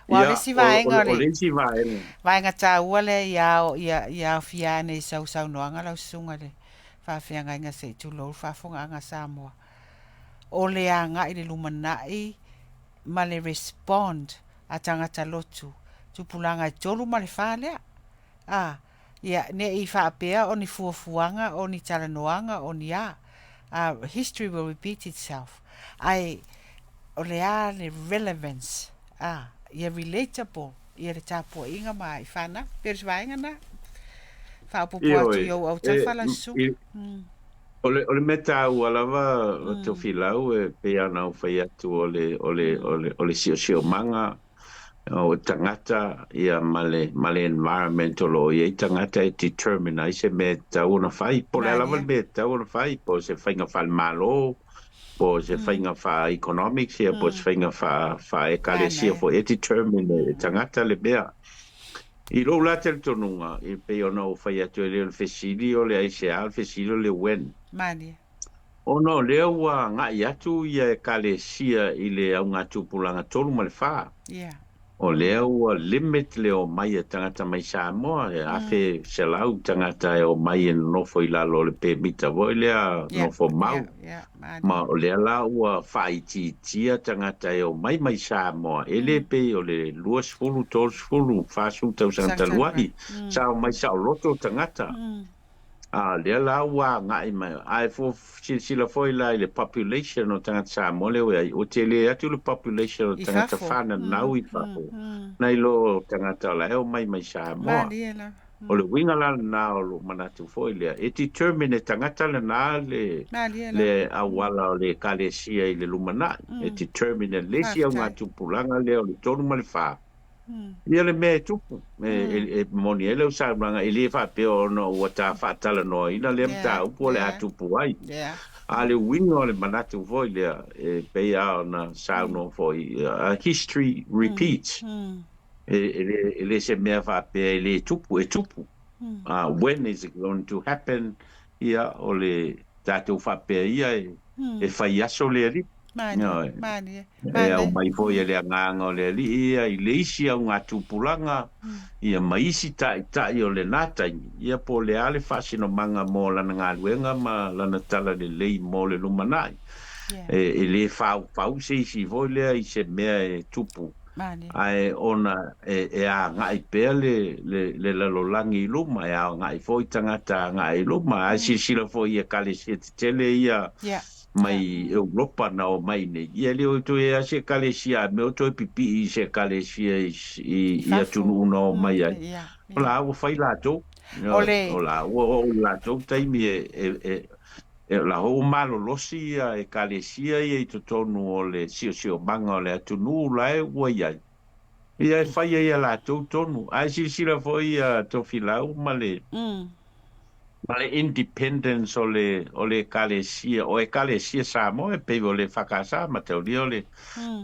Wa le si vaenga o le si vaenga. Vaenga tā ua le ia fia nei sau noanga lau sunga le. Whawhianga inga se tulo whafonga anga Samoa. O le anga I le LUMANA'I ma le respond a tangata lotu. Tupulanga I tolu ma le whalea. Ia ne I whaapea o ni fuafuanga o ni talanoanga o ni a. History will repeat itself. O le a le relevance. Ia relatable. Ia le tāpua inga mai whana. Peres vaenga na. Whaapopo atu iau au tawhala su. O le meta ua lava Tofia e pe ana o whai atu o le sio manga o tangata ia male environmental o ia tangata e determine ai se me tau na whai. Po le lava me tau na whai po se whainga whal malo po se whainga wha economics ia po se whainga wha ekalesia po e determine e tangata le mea. I lo la tel tonunga I pe ona o whai atu e le fesili o le aisea le fesili o le wen. O no lea ua ngai atu ia e kalesia I le au ngatu pulanga tolu ma le wha. O lea ua limit le o mai e tangata mai Samoa e afe se lau tangata e o mai e nofo I lalo le pe mita voi lea nofo mau. Ma o lea la ua whaititia tangata e o mai Samoa e le pe o le luas fulu tos fulu whasu tau santaluai sao mai sao loto tangata. Lea la ua ngai mai ai fo sila foi la le population o tangata Samoa le wea o te le atu le population o tangata whana nau I whako. Nei lo tangata la e o mai Samoa. O le winga la na o lo manatu foi lea. E determine tangata la na le awala o le kalesia I le LUMANA'I. E determine lesi au ngatu pulanga lea o le tonu ma le wha. Ia le mea tupu. E moni ele o sauranga I le wha peo ono ua tā whaatala noa ina le mta upo le atupu ai. A le winga o le manatu foi lea e pea o na sauno foi. History repeats. Le se mea wha pea le tupu e tupu. When is it going to happen? Ia o le tātou wha pea ia e whai aso le ali. E au mai foi le nganga o le ali ia I le isi au ngā tupulanga ia maisi tai o le natai ia po le ale whasino manga mo lana ngā luenga ma lana tala le lei mo le LUMANA'I e le whau se isi foi lea I se mea e tupu ai ona e a ngai pea le lalolangi I luma e a ngai foi tangata ngai luma ai sila foi e kale se tele ia mai Europa na o mai ne ia leo to e se kalesia me o to pipi I se kalesia I atunu no mai ai ola o fai lato ola o lato taimi e la o malo losi e kalesia I to tonu o le sio manga o le atunu la e o ia ia fai ia lato tonu ai sila foi Tofia male ma le independence o le kalesia o e kalesia Samoa e pe o le whakasa ma te ori o le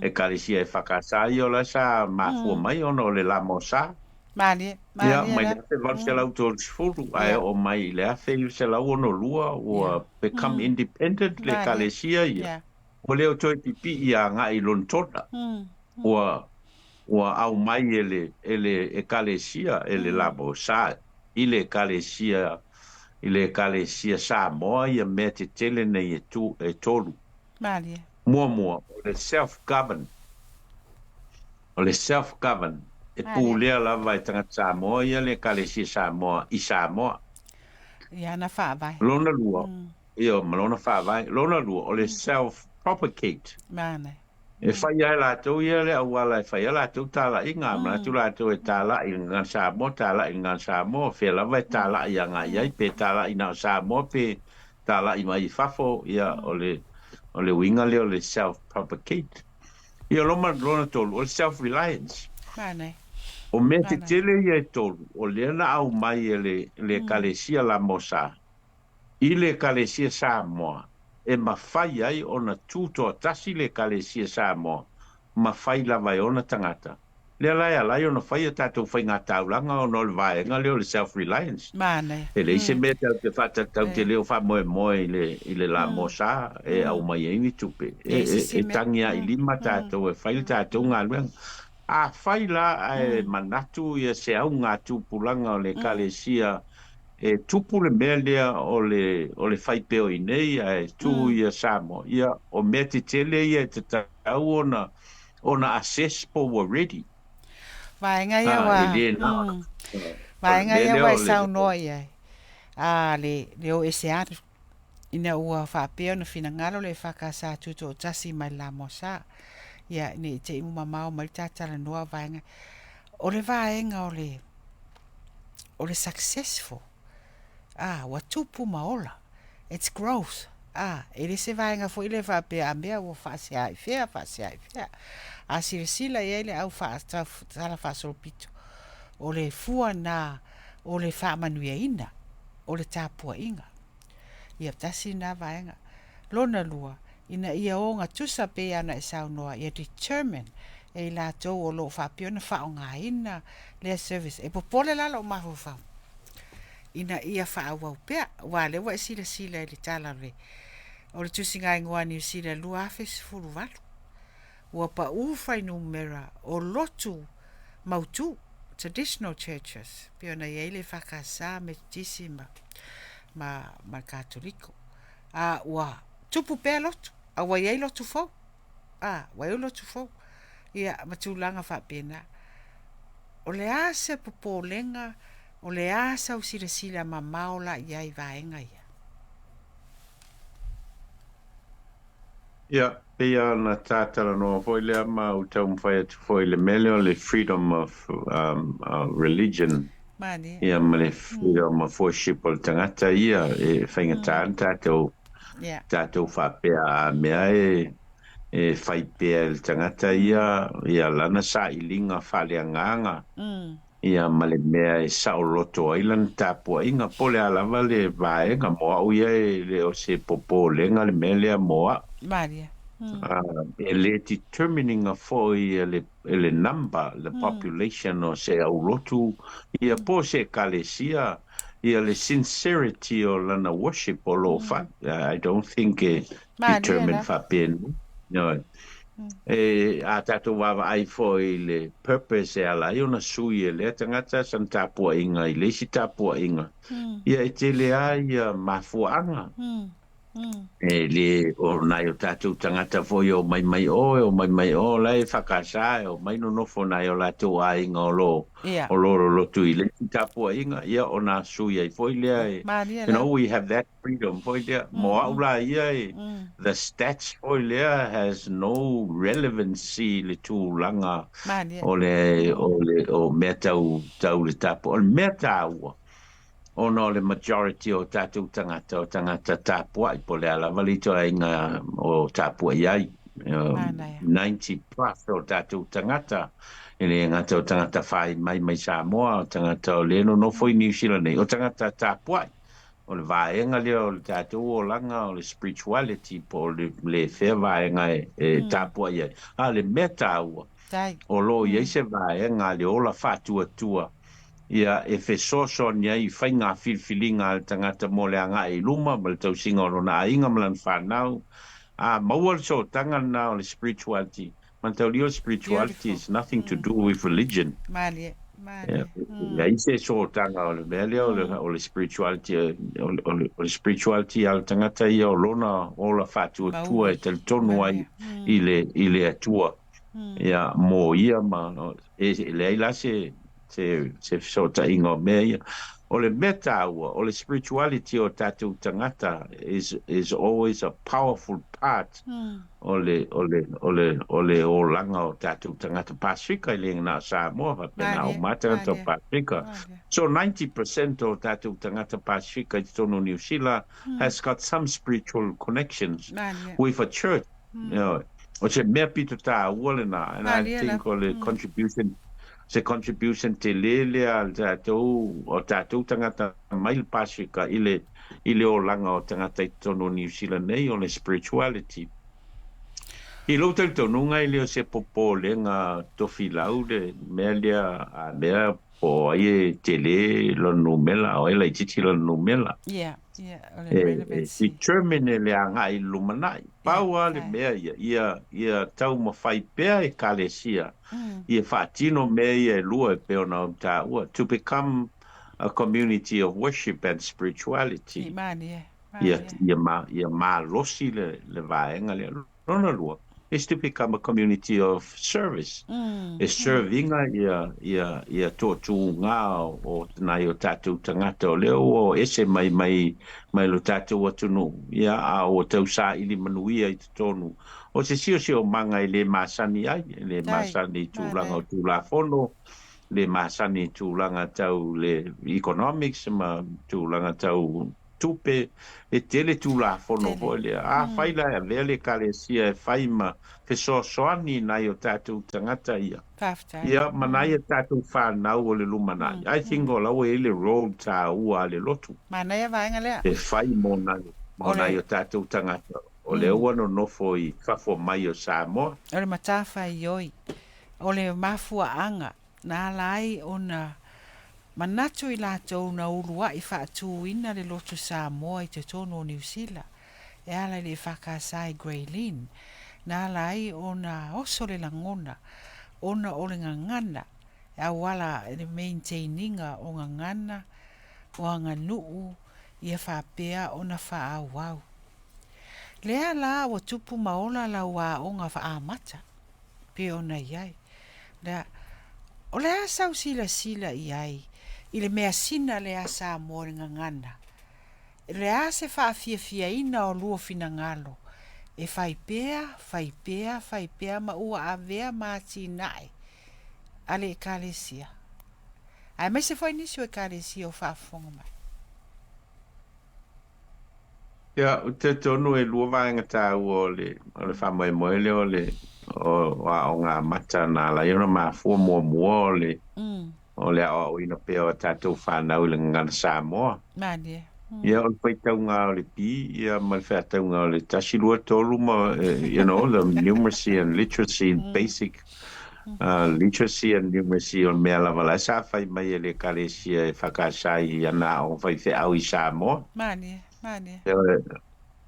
e kalesia e whakasa I o la sa mafua mai ono le lamosa mai le afe val se lau tō furu ai o mai le afe se lau ono lua o become independent le kalesia ia o le o toi pipi ia ngā I lontona o au mai e kalesia e le lamosa I le kalesia I le kalesia Samoa ia mea te tele nei e tolu. Mua, o le self-govern. O le self-govern. E pūlea lava I tangata Samoa ia le kalesia Samoa I Samoa. Ia na whaavai. Lona lua. Ia malona whaavai. Lona lua, o le self-propagate. Mana. E whai ai lātou ia le awala e whai ai lātou tāla i ngā manatou lātou e tāla i ngā Samoa, tāla i ngā Samoa, whea lava e tāla i a ngā iai, pe tāla i ngā Samoa, pe tāla i mai whafo ia o le winga le o le self-propagate. Ia loma lona tolu, o le self-reliance. Mana. O me te tele ia e tolu, o le ana au mai e le kalesia la mosa, i le kalesia Samoa, e mawhai ai o na tūtoa tasi le kalesia Samoa, mawhai la vai ona tangata. Le alai o na whai a tātou whai ngā taulanga o no le vaenga leo le self-reliance. Mana. E le ise me te whata tau te leo wha moe i le la mosa, e au mai e ni tupe. E tangia i lima tātou, e whai tātou ngā luenga. A whai la e manatu ia se au ngā tūpulanga o le kalesia, e tupu le mea lea o le whai peo i nei, e tu ia Samoa. Ia o mea te tele ia te tau ona assess po wa ready. Vaenga ia wa. Vaenga ia wa sau noa ia. Le o ese atu. Ina ua whaapeo na fina ngalo le whakasa tuto o tasi mai la mosa. Ia ne te imu mamao mai tātara noa vaenga. O le vaenga o le successful. Wa tupu maola. It's growth. Ele se vaenga fo ile whaapea a mea o whaasea i whea. A sila ia ile au tala whaasolopito. O le fua na, o le whaamanuia ina. O le tāpua inga. Ia tasi na vaenga. Lona lua. Ina ia o ngā tusa pe ana e sau noa. Ia determine. E la tau o lo whaapio na whao ngā ina. Lea service. E popole lala o mahu whao. Ina ia whaawau pea. Wa lewa e sila e le tala le. O le tusi ngai ngoa New Zealand lua awhis furu walu. Ua pa uwhai numera o lotu mautu. Traditional churches. Pio na iele whakasa me tisi ma katoliko. Ua tupu pea lotu. Wa iei lotu fau. Wa iei lotu fau. Ia matulanga whapena. O le asa popolenga. O le asa o sila ma maola iai vaenga ia. Ia, pia na tātara noa foi lea ma o tau mwhai atu foi le mele o le freedom of religion. Mani. Ia ma le freedom of worship o le tangata ia e whaingataan tātou whapea mea e whaipea le tangata ia lana sa ilinga whaleanganga. Ia ma le mea e sao loto ailan tāpua inga pole alawa le vaenga moa o ia le o se popo lenga le mea lea moa. Maria. E le determining a foi ele number, the population o se au lotu, ia po se kalesia, ia le sincerity o lana worship o lo fa. I don't think determine fa pen. No. A tātou wawa ai foi le purpose e ala i ona sui e le tangata san tāpua inga, i le si tāpua inga. Ia e te le ai mafuanga. E le o nai o tātou tangata foi o mai o lai whakasa o mai no nofo nai o lātou a inga o loro lotu i le si tāpua inga. Ia o nā sui ai foi lea e. You know, we have that freedom foi lea. Mo aula ia e. The stats foi lea has no relevancy le tūlanga o mea tau le tāpua. O le mea tāua. Ono le majority o tātou tangata tāpua i pole ala walito a inga o tāpua iai. 90 plus o tātou tangata. Ele ngata o tangata whai mai Samoa, o tangata o leno no foi New Zealand nei. O tangata tāpua. O le vaenga leo o le tātou o langa o le spirituality po le whea vaenga e tāpua iai. Le mea tāua. O lo iai se vaenga le ola whātua tua. Ia e fesoso nia I whainga whilwhilinga al tangata mole anga I luma, ma le tau singa o na inga malan whanau. Maua le so tanga na o le spirituality. Man tau lio spirituality is nothing to do with religion. Mani. Ia ise so tanga o le mele o le spirituality, o le spirituality al tangata ia o lona o la whatua tua e tel tonu ai I le atua. Ia mo ia ma, e le aila se so ta ingo mea O le meta ua, o le spirituality o tātou tangata is always a powerful part o le o langa o tātou tangata Pasifika I le ngā Samoa pa pena o matangata o Pasifika. So 90% o tātou tangata Pasifika I tono New Zealand has got some spiritual connections with a church. You know, o se mea pito tā ua le nā, and I think o le contribution te lele al tātou o tātou tangata mai le Pasifika I le o langa o tangata I tono New Zealand nei o le spirituality. I lo tau tau nunga I leo se popo le ngā Tofia le mea lea a mea po aie te le lo numela o ela I titi lo numela. Determine le a ngā I LUMANA'I. Paua le mea ia tau mawhai pea e kalesia. Ia whaatino mea ia e lua e peo na o tā ua. To become a community of worship and spirituality. Ia ma losi le vaenga le lona lua. Is to become a community of service. Is serving ia tōtu ngā o nai o tātou tangata o leo o ese mai lo tātou atunu. Ia a o tau sā ili manuia I tonu. O se sio manga I le masani ai, le masani tūlanga o tūlafono, le masani tūlanga tau le economics, ma tūlanga tau tupe e tele tūlafono ho le. A whaila e vele kalesia e whaima pe soani nai o tātou tangata ia. Ia manai e tātou whanau o le LUMANA'I. I think o lau e le role tā ua le lotu. Manai e vaenga lea. E whai mo nai o tātou tangata. O le ua no nofo I whafo mai o Samoa. O le matafa I oi. O le mafua anga. Nā lai o na manatu I lātou na urua I whaatuina le lotu Samoa I te tono o New Zealand. E ala le whakasai Greylin. Nā lai o na oso le langona. Ona o le ngangana. E awala le maintaininga o ngangana. O nganuu. Ia whapea o na whaawau. Lea la o tupu maola la wa o ngā whaamata. Pe ona iai. Lea, o lea sau sila iai. I le mea sina lea sa moringa ngana. Lea se whaafia ina o lua fina ngalo. E whaipea ma ua a vea māti nai. Ale e kālesia. Ai mai se whai nisi o e kālesia o whaafonga mai. Ia, o te tonu e lua vaenga tā ua o le whamoe moe le o ngā mata nā la iona mā fua mua o le o ina peo a tātou whanau le ngana Samoa. Manie. Ia, o le whaitau ngā o le pi, ia ma le whaitau ngā o le tasilua tolu ma, you know, the numeracy and literacy, basic literacy and numeracy o mea lava la sa whai mai e le kalesia e whakasai ana o whai au I Samoa. Manie.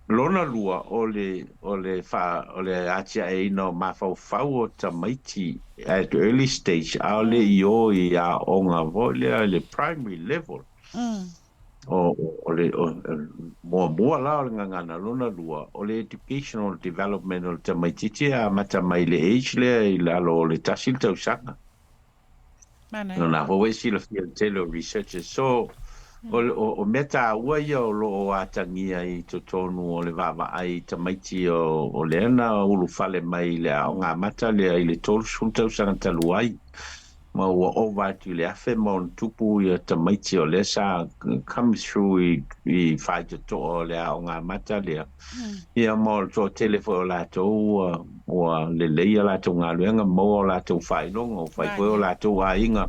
Lona lua o le atia e ino mawhau o tamaiti at early stage a le io I a onga vo le primary level o le mua la o le ngangana lona lua o le educational development o le tamaiti a mata mai le age le I lalo o le tasil tausanga nona vo si la fiatelo researchers so o meta ua ia o lo atangia I totonu o le vava'ai tamaiti o le ana ulu fale mai le o ngā mata le I le tolu sultau sanga talu ai ma ua ovatu le afe ma on tupu ia tamaiti o le sa come through I whaitoto o le o ngā mata le ia ma o to telefo o lātou ua le leia lātou ngā luenga mo o lātou Faailoga o whaikoe o lātou ainga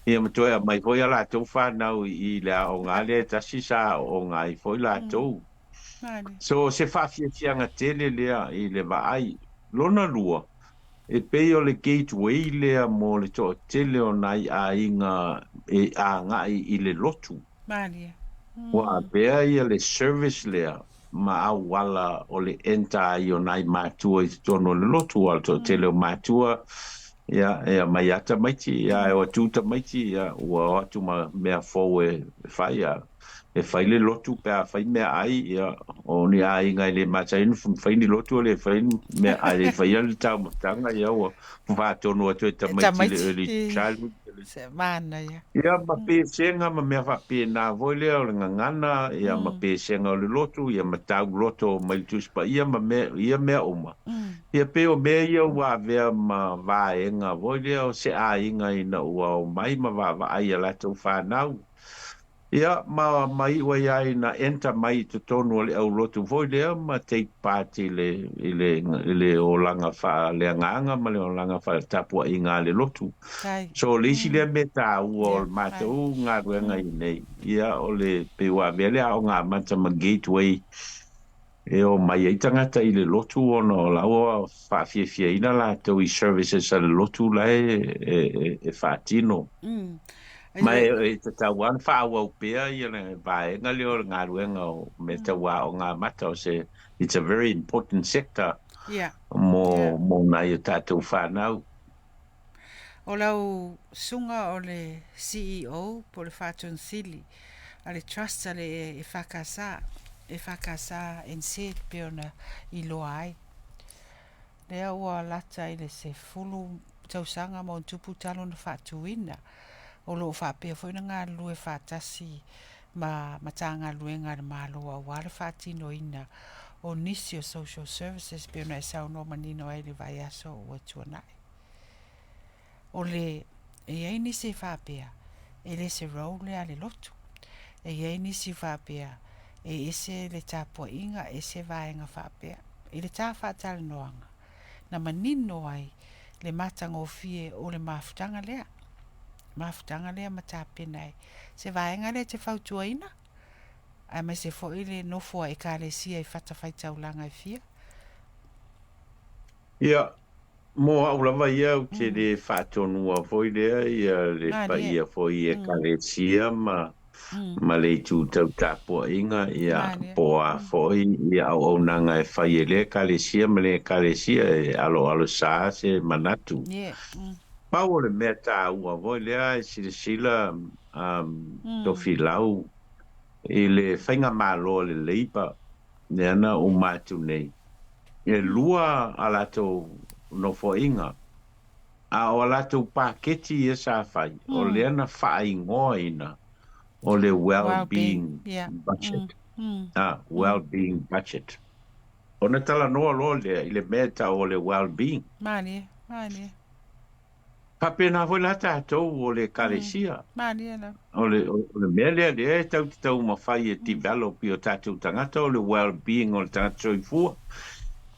ia matoe mai foi ala tau whanau I le o ngā le tasi sa o ngā I foi la tau. So se whawhiatianga tele lea I le vaai lona lua e pei o le gateway lea mo le to tele o nai a inga e a ngai I le lotu. Wa bea ia le service lea ma au wala o le enta I o nai mātua I tono le lotu al to tele o mātua ia mai ata maiti ia o tuta maiti ia ua atu ma mea fo e fai le lotu pe a fai mea ai ia o ni ai ngai le matain fai ni lotu le fai mea ai le fai le tau matanga ia ua fa tonu atu ta maiti le early childhood le Se mana ia. Ia ma pe senga ma mea fa pe na voile o le ngangana ia ma pe senga o le lotu ia ma tau loto ma il tuspa ia ma me ia mea uma. Ia pe o mea ia ua vea ma vaenga voile o se a inga ina ua o mai ma va ai ala tau whanau. Ia ma iwa ia ina enta mai te tonu o le au lotu voile ma take part i le o langa wha le nganga ma le o langa wha tapua inga le lotu. So le isi le meta ua o le mātou ngā ruenga i nei. Ia o le pewa vele o ngā mata ma gateway e o mai ai tangata i le lotu o no laua whaafia ina la tau i services a le lotu la e whaatino. Mai e te tauan whaawa upea i le vaenga leo ngā ruenga o me taua o ngā mata o se it's a very important sector mo nai o tātou whanau. O lau sunga o le CEO po le Whātun Sili, a le trust a le EFKS en se pe ona i loa ai. Lea ua lata i le se fulu tausanga mo tupu talo na whātuina, o lo whapea fwina ngā lue whātasi ma tā ngā lue ngā māloa wale whātino ina o nisi o social services pe ona e sau no manino ai le vai aso o tuanai. O le e ai nisi whapea e le se rau le ale lotu. E ai nisi whapea e ese le tāpua inga e se vaenga whapea. I le tā whātale noanga. Na manino ai le matanga o fie o le mafutanga lea. Mafutanga lea matapena ai. Se vaenga lea te whautua ina. Ai mai se fo ile nofua e ka le sia i whatawhaitaulanga i fia. Ia, mo aulawa ia o te le whātonua foi lea ia le pa ia foi e ka le sia ma le tu tau tāpua inga ia poa foi ia Auaunaga e whai e le ka le sia ma le ka le sia e alo sa se manatu. Pau o le mea tā ua voi lea e sila Tofilau i le whainga mālo le leipa ne ana o mātu nei. E lua alato no foinga. A o alato paketi e sa whai o le ana whai ngoa ina o le well-being budget. Well-being budget. O na tala noa lo le i le meta o le well-being. Mani. Papena foi la tātou o le kalesia. O le mea lea tau mawhai e develop i o tātou tangata o le well-being o le tangata soifua.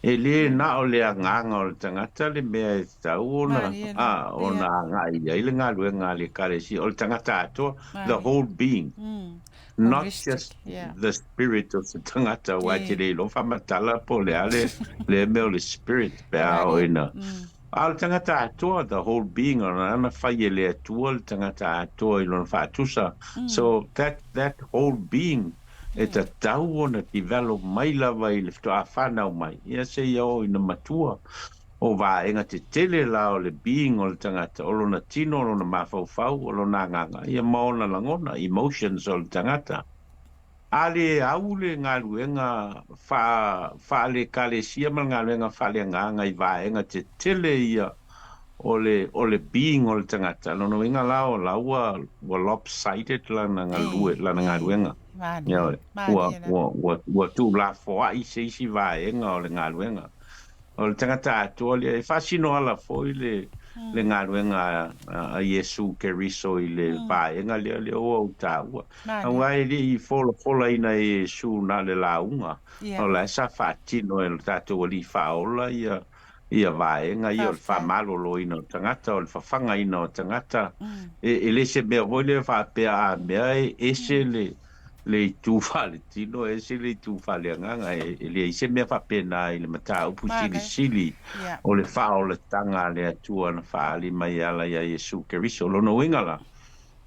E le na o le nganga o le tangata le mea e tau o na ngā i le ngā lue ngā le kalesia o le tangata ato, the whole being. Not just the spirit of the tangata wai te le lo whamatala po le ale le mea o le spirit pēa o ina. Al tangata atoa, the whole being, o ana whai e le atua, le tangata atoa i lona whātusa. So that whole being, e ta tau ona develop mai lava i le fitoa whanau mai. Ia se iau ina matua. O vaenga te tele la o le being o le tangata, o lona tino, o lona mawhauwhau, o lona nganga. Ia maona langona, emotions o le tangata. Ale au le ngā luenga wha le kalesia ma ngā luenga wha le nganga i vaenga te tele ia o le being o le tangata. Lono inga lao laua wa lopsided lana ngā luenga. Ua tu la foa i se isi vaenga o le ngā luenga. O le tangata atua le fasino ala foi le ngā ruenga a Yesu Keriso i le vaenga le o taua. Awai le i fola ina e Yesu na le launga. O la sa fatino e le tātou li faola ia vaenga ia o le whamalolo ina o tangata o le whawhanga ina o tangata. E le se mea voi le whapea a mea e se le tūwhale tino e se le tūwhale anganga e le se mea whapena i le mata upu sili o le whao le tanga le atua na whaali mai ala ia Yesu Keriso lono wingala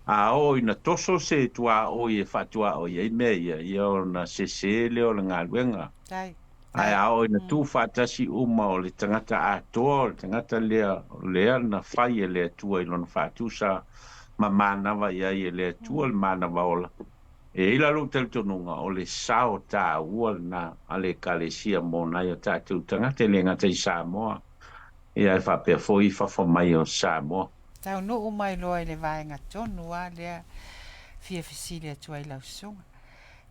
a o ina toso se tua o i e whatua o i mea ia o na se le o le ngā luenga ai a o ina tūwhatasi uma o le tangata atoa o le tangata lea na whai e le atua i lona whatusa ma manawa ia i le atua le manawa ola e ila lo tel tonunga o le sao ta ua na ale kalesia mo na ia tātou tangata le ngata i Samoa. Ia e whapea foi whawha mai o Samoa. Tau no o mai loa le vaenga tonu a lea fia fisili atua i lau sunga.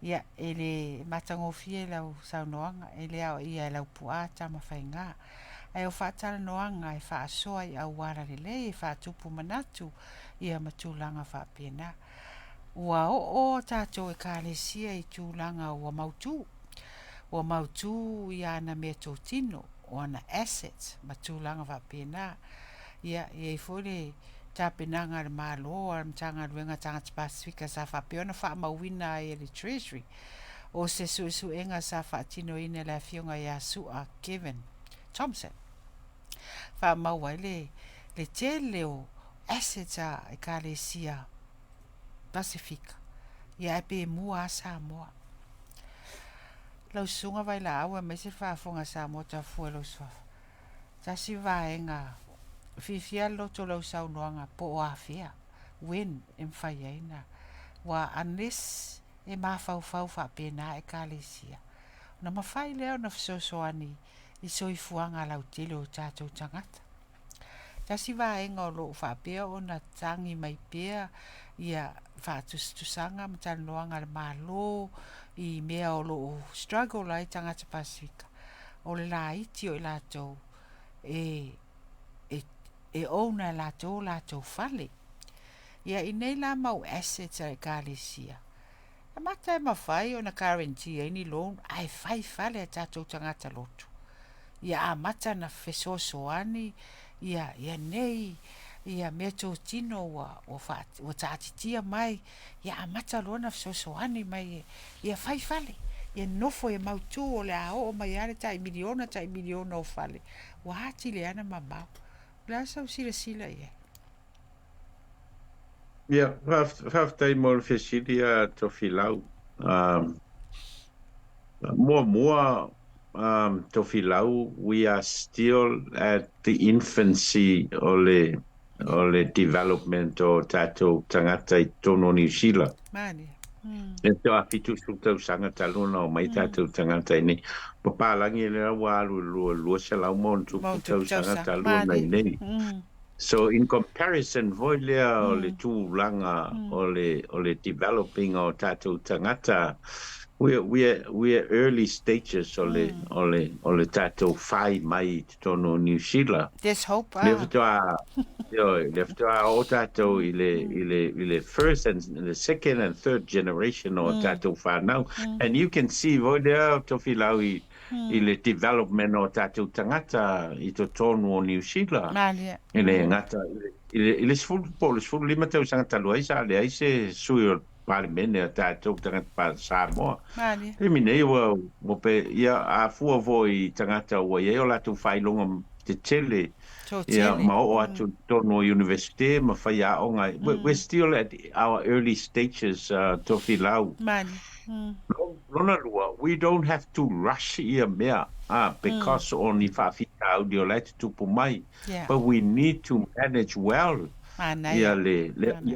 Ia, ele matango fia lau saunoanga, ele au ia lau pua tama whainga. Ai o whaatala noanga e whaasoa i au wara le e whaatupu manatu ia matulanga whaapena. Ua o tātou e kālesia i tūlanga ua mautu. Ua mautu i ana mea tō tino, o ana assets matulanga whaapena. Ia, i fole tāpenanga le malo, ar mtanga ruenga tanga Pasifika sa whapeona wha mawina i le treasury. O se su enga sa whaatino ina la fionga i a sua Kevin Thompson. Wha maua le tele o assets a e kālesia Pasifika. Ia e pe mua a Samoa. Lau sunga Vaila'au e maise whaafonga Samoa ta fuelo swafa. Tasi vaenga fifia loto lau saunoanga po o afia. Wen e mwhaiaina. Wa unless e mawhau whaapena e kālesia. Na mawhai leo na fsosoani i soifuanga lau tele o tātou tangata. Tasi vaenga o loo whaapea o na tangi mai pea ia whaatustusanga matanoanga le malo i mea o loo struggle lai tangata Pasifika. O le la iti o i lātou e ona lātou fale. Ia i nei la mau assets a e kālesia. A mata e mawhai o na guarantee e ni loan ai whai fale a tātou tangata lotu. Ia a mata na fesosoani ia nei ia mea tō tino wa tātitia mai ia a mata lona fesosoani mai ia whai fale. Ia nofo e mautu o le a o mai are tai miliona o fale. Wa hati le ana mamau. La sau sila ia. Ia, whaftai mo le fesilia Tofilau. Mua, Tofilau, we are still at the infancy o le development o tātou tangata I tono New Zealand. Mani. E te afitu sutau sanga taluna o mai tātou tangata I nei. Papalangi le awa lua se lau mon tuputau sanga taluna I nei. So in comparison, voi lea o le tūlanga o le developing o tātou tangata, we're early stages o le tātou whai mai tono New Zealand. There's hope. Leftoa o tātou I le first and the second and third generation o tātou whanau. And you can see voi lea Tofilau I le development o tātou tangata I to tono o New Zealand. I le ngata, I le sfulu lima tau sanga talua I sa le ai se sui o parimene a tātou tangata pa Samoa. E minei mo pe ia a fua voi tangata ua ia o latu Faailoga te tele. Ia ma o atu tono university ma Faailoga. We're still at our early stages Tofilau. Lona lua, we don't have to rush ia mea because only whawhita audio lete tupu mai. But we need to manage well. Ia le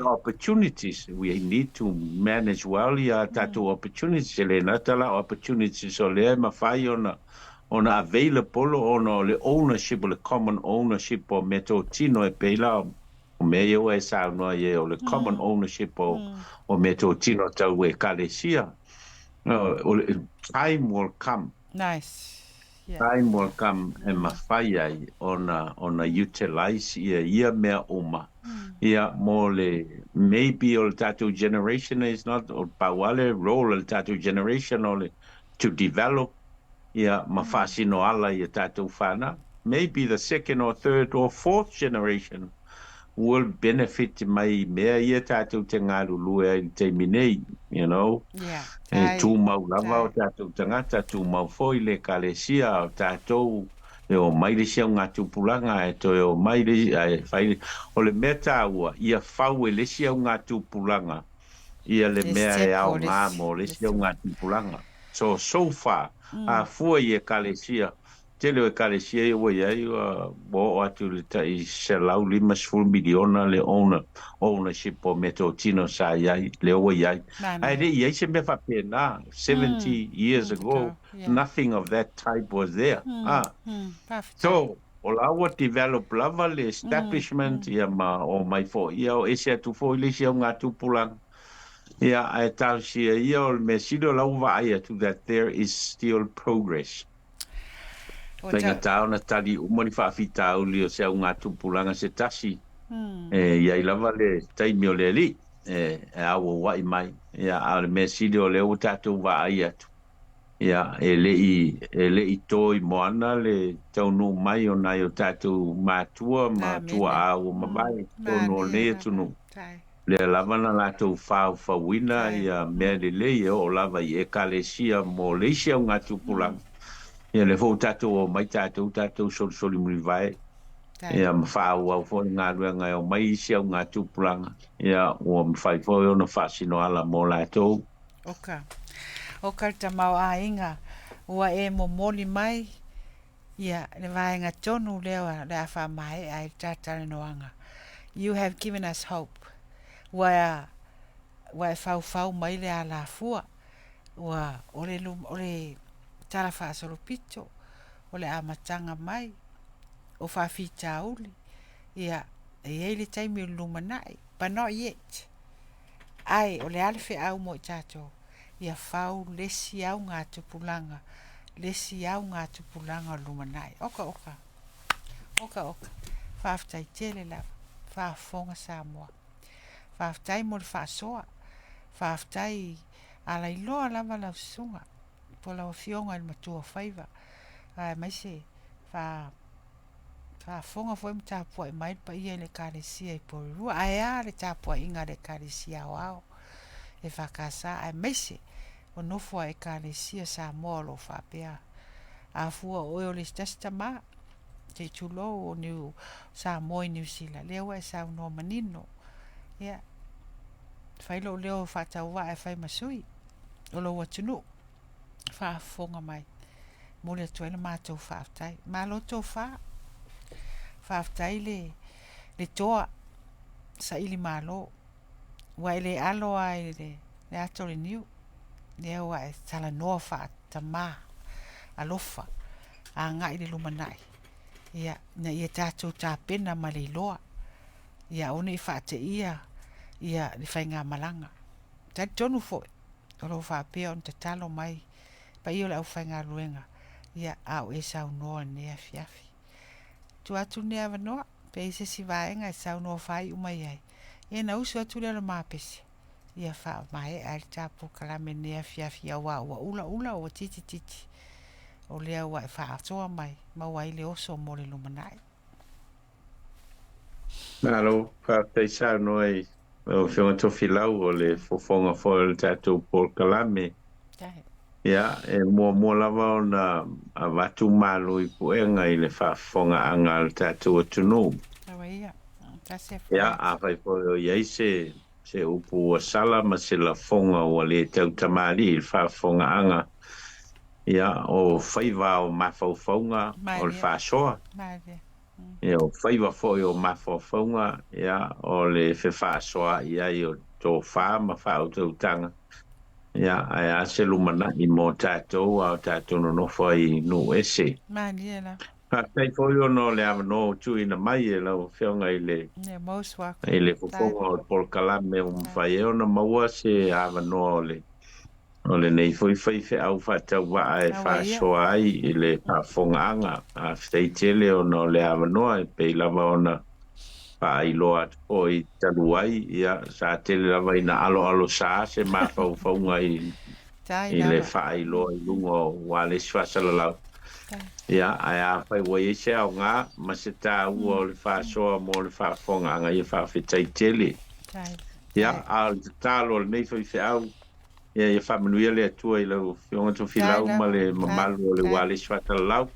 opportunities. We need to manage well ia tatu opportunities. Le natala opportunities o le mawhai ona available ona le ownership o le common ownership o meto tino e peila o mea o e saunua ia o le common ownership o meto tino tau e kālesia. Time will come. Nice. Yeah. Time will come and mawhai ona utilize ia mea oma. Ia mo le maybe o le tātou generation is not o pauale role o le tātou generation o le to develop ia mawhasino ala ia tātou whana. Maybe the second or third or fourth generation will benefit mai mea ia tātou te ngarulua I te minei, you know. Yeah. Tū mau lava o tātou tangata, tū mau foi le kālesia o tātou e o mai le sia ngā tūpulanga e to e o mai le whai o le mea tāua ia whau e le sia ngā tūpulanga ia le mea e au ngā mo le sia ngā tūpulanga. So far, a fua i e kālesia tele o kālesia I ua iai o atu le tai se lau 5 miliona le ownership o meto tino sa iai le ua iai. Ai re iai se me whapena 70 years ago, nothing of that type was there. So o lawa develop lava le establishment ia ma o mai fo ia o ese atu fo ile sia ngā tupulang ia ai tau sia ia o me silo lauwa ia to that there is still progress. Tenga tau na tali umani whaafita uli o sia ngā tupulanga se tasi ia i lava le taimi o le li awa wai mai ia a le me silo le o tatou wa ai atu. Ia e lei toi moana le taunu mai o nai o tātou mātua a o mamai tono le tunu le lavana lātou whauwhawina ia mea le o lava i e kalesia mo leisia o ngā tupulanga ia le fau tātou o mai tātou soli muri vai ia mawhau au fo ngā ruenga o mai isia o ngā tupulanga ia o mwhai fo o na whasino ala mo lātou o karta mau a inga ua e mo moli mai ia le vaenga tonu lewa le afa mai ai tatale noanga. You have given us hope. Wa fau mai le ala fua wa ole tala fa solo pito ole amatanga mai o fa fita uli ia e le taimi LUMANA'I but not yet. Ai ole alfe au mo tato ia fau lesi au ngā tupulanga LUMANA'I oka whaftai tele lava whafonga Samoa whaftai mo le whasoa whaftai ala iloa lava lau sunga po lau fionga il matua whaiva ai mai se whafonga foi mtapua i mai pa ia le kāresia i Porirua ai le tapua inga le kāresia au e whakasa ai mai se o nofua e kāresia Samoa lo whapea a fua o le stasta ma te tulo o New Samoa i New Zealand leo e sau no manino ia Faailoga leo whataua e whai masui o lo watunu whaafonga mai mo le tuela mātou whaftai malo tō whaftai le toa sa ili malo wa ele alo ai le ato le niu leo wa e tala noa whaatama alofa a ngai le LUMANA'I ia na ia tātou tāpena ma le iloa ia one i whaate ia le whainga malanga tai tonu foi o lo whapea on te talo mai pa ia le au whainga luenga ia au e sau noa nea fiafi tu atu nea wanoa pe se si vaenga e sau noa whai umai ai e na usu atu le mapesi ia wha mai ai tapu kalame nea fiafi au ula o titi o lea wa e wha atoa mai ma wai le oso mo le LUMANA'I Nalo, whaftai sa noi o whionga Tofia o le fofonga fo le tātou por kalame ia e mua lava o na a watu malo i puenga i le whafonga anga le tātou atunu ia a whai po o iei se upu a sala ma se la fonga o le tau tamari i le whafonga anga ia o whaiva o mawhauwhaunga o le whasoa ia o whaiva fo o mawhauwhaunga ia o le whasoa ia i o tō wha ma whautautanga ia ai a se LUMANA'I mo tātou a tātou no nofo i nu ese Kai fo no le avano tu ina mai e lau whionga i le fofonga o por kalame o mwhai e ona maua se avano o le nei foi fe au whatau wa e whasoa ai i le whafonga a whtei tele o no le avanoa e pei lava ona Faailoga o i talu ai ia sa tele lava ina alo sa se mawhauwhaunga i le Faailoga i lungo wa le swasalalau ia ai a whai wai e se au ngā ma se tā ua o le whasoa mo le whafonga anga i whawhetai tele ia a le talo le nei foi au ia ia whamanuia le atua i lau whionga Tofia ma le mamalu o le wale swasalalau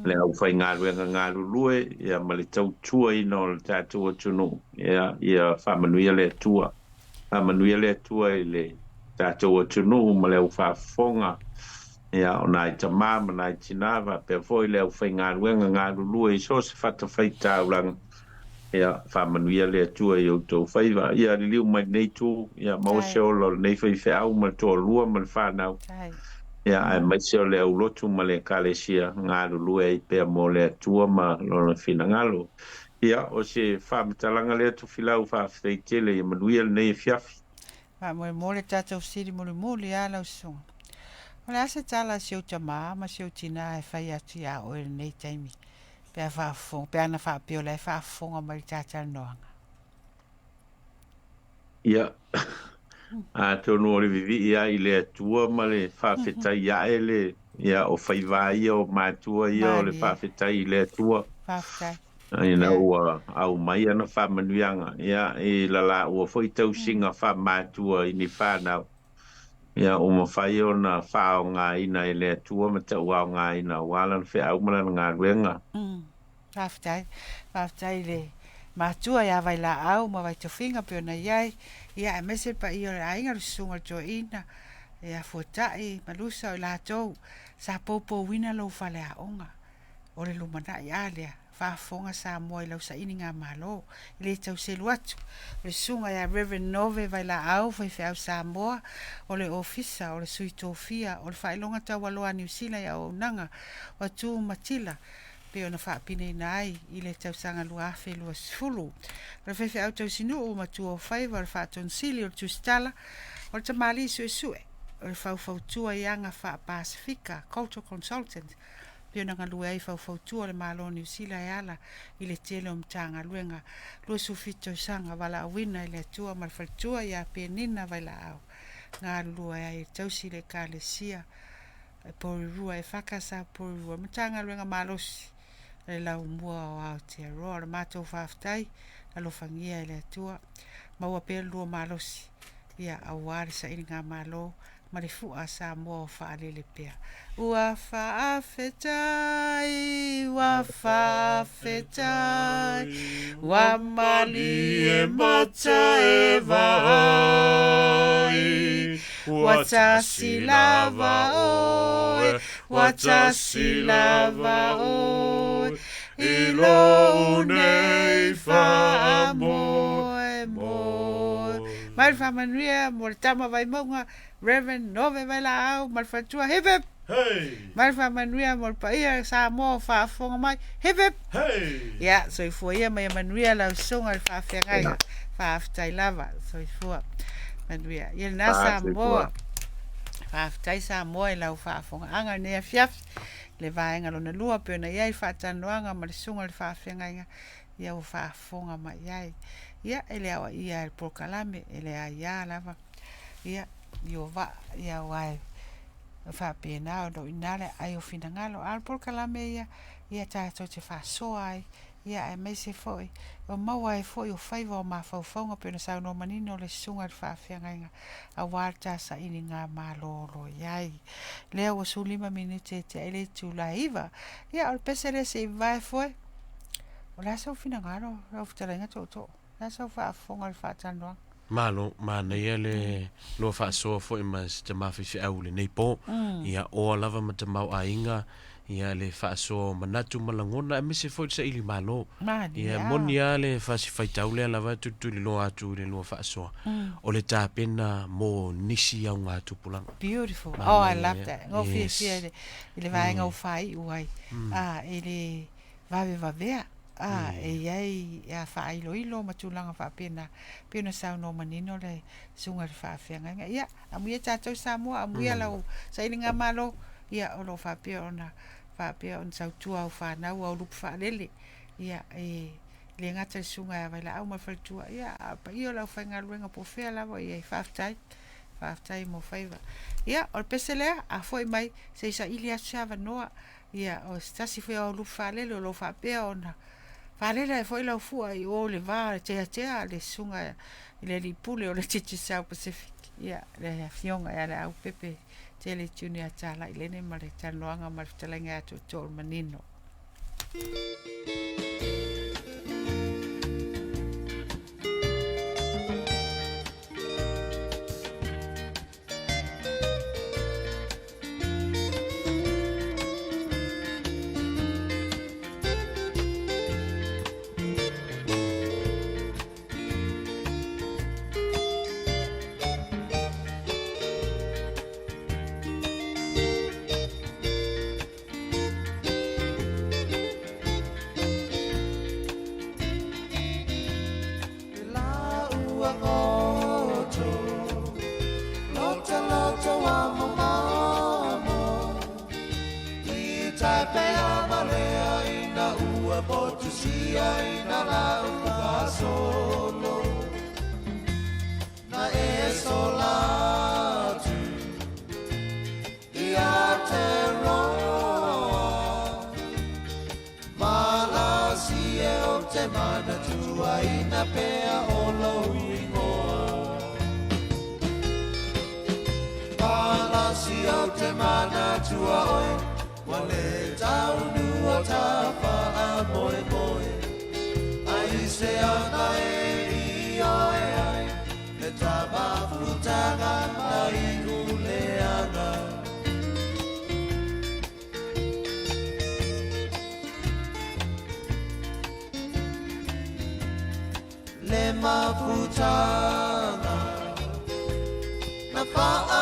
le au whai ngā lulue ia ma le tautua ina o le tātou atunu ia whamanuia le atua i le tātou atunu ma le au whafonga ia o nai tamā ma nai tinawa pe foi le au whai ngā lulue i so se whata whai tāuranga ia whamanuia le atua i o tō whaiva ia li liu mai nei tū ia maose o lo nei whai au ma tō lua ma le whanau Ia, ai mai se o le au lotu ma le kalesia ngā lulu e pea mo le atua ma lona fina ngalo. Ia, o se whamitalanga le atu filau whawhitele i manuia le nei fiafi. Mo le tatou siri muli a lau songa. O le asa tala se o tama ma se o tina e whai atu ia o e nei taimi. Pea whaafonga, pea na whaapio le whaafonga ma le tatal noanga. Ia, a tonu o le vivi ia i le atua ma le whawhitai ia e le ia o whaiva ia o mātua ia o le whawhitai i le atua. Whaafitai. Ina ua au mai ana whamanuianga ia e lala ua foi tau singa whamātua i ni whanau. Ia o mawhai o na whao ngā ina i le atua ma tau au ngā ina walan whi au mana ngā ruenga. Whaafitai. Whaafitai le mātua ia Vaila'au ma vai Tofia pio na iai. Ia e mese pa i o le ainga rusunga jo ina. Ia fuatai malusa o lātou. Sa popo wina lo FALEA'OGA. O le LUMANA'I alea. Whaafonga Samoa i lau sa ini ngā malo. I le tau selu atu. Le sunga ia Reverend Nove Vailaau whaiwhau Samoa. O le ofisa, o le sui Tofia. O le Faailoga Taualoa New Zealand ia Auaunaga. O tu-matila. Pe ona whaapine nai i le tau sanga lua afe lua sifulu. O le whaiwhau tau sinu o matu o whaiva o le whaatonsili o le tustala. O le tamali sue. O le whautua i anga wha Pasifika, Cultural Consultant. Pio na ngalua i whautua le malo New Zealand e ala i le tele o mtanga luenga. Lua sufito sanga Vaila'auina i le atua marwhautua i a PMN Vaila'au. Ngā lua i tausi le kālesia. Porirua e whakasa Porirua. Mtanga luenga malosi. Le lau mua o Aotearoa. Le mātou whaafitai. Alo whangia i le atua. Maua pēr lua malosi. Ia awari sa ini ngā malo. Marifua Samoa o whaalele pia. Ua whaafetai, ua whaafetai, ua mali e mata e vai. Ua tasi lava oe, ua tasi lava oe, ilo unei whaamoe moe. Mai whamanuia, mo le tama vai maunga, Reverend Nove Vaila'au, malfatua, hip hip! Hey! Malfa manuia mo paia Samoa whaafonga mai, hip hip! Hey! Ia, so i fua ia mai manuia lau songa i whaafengai, whaaftai lava, so i fua manuia. Ia na Samoa, whaaftai Samoa i lau whaafonga, anga nea fiaf, le vaenga lona lua, peo na iai whaatanoanga, ma le songa i whaafengai, ia o whaafonga mai iai. Ia, ele awa ia el prokalame, ele a ia lava, ia, yo va ia wai fa pena o do inale ai o fina ngalo al por kalame ia ta to te fa so ai ia e me se foi o maua e foi o faiva o ma fa fonga pena sa no manino le sunga fa fianga a warta sa ini nga malolo iai le o su 5 minute te ele tu laiva ia o pesere se vai foi o la so fina ngalo o ftelenga to la so fa fonga fa tanwa Malo, mana ia le loa whaasoa fo i mas te mawhi au le nei po. Ia oa lava ma te mau a inga. Ia le whaasoa manatu malangona. E mese fo i sa ili malo. Ia moni a le whasi whaitau le lava tutu le loa atu le loa whaasoa. O le tāpena mo nisi au ngā tupulanga. Beautiful. Oh, I love that. Ngō fia i le vaenga o whai uai. E le vavea. E iai a Faailoilo matulanga whaapena pena sau no manino le sunga le whaafenga. Ia, amuia tātou Samoa, amuia lau sa ili ngā malo, ia o lo whaapea ona sau tua au whanau au lupu whaalele. Ia, le ngata sunga a Vaila'au ma whalitua. Ia, pa io lau whainga luenga po whea lawa, ia i whaaftai mo whaiva. Ia, o le peselea, a foi mai, se isa ili atu noa. Ia, o stasi whea au lupu whaalele, o lo whaapea ona. Falela e foi lau fua i o le vā, tea, le sunga, i le lipule o le titi South Pacific. Ia, le fionga, ia le au pepe, te le tuni a tala, i lene ma le tanoanga ma le talenga atu tō manino. tai pea malea ina ua potusia ina lau solo na e solatu ia te roa malasi e o te mana tua ina pea o lau ingoa malasi o te mana tua oi wale tau nua ta wha moe moe ai se ana e i oe ai le tama futanga ai kuleana le mafutanga na wha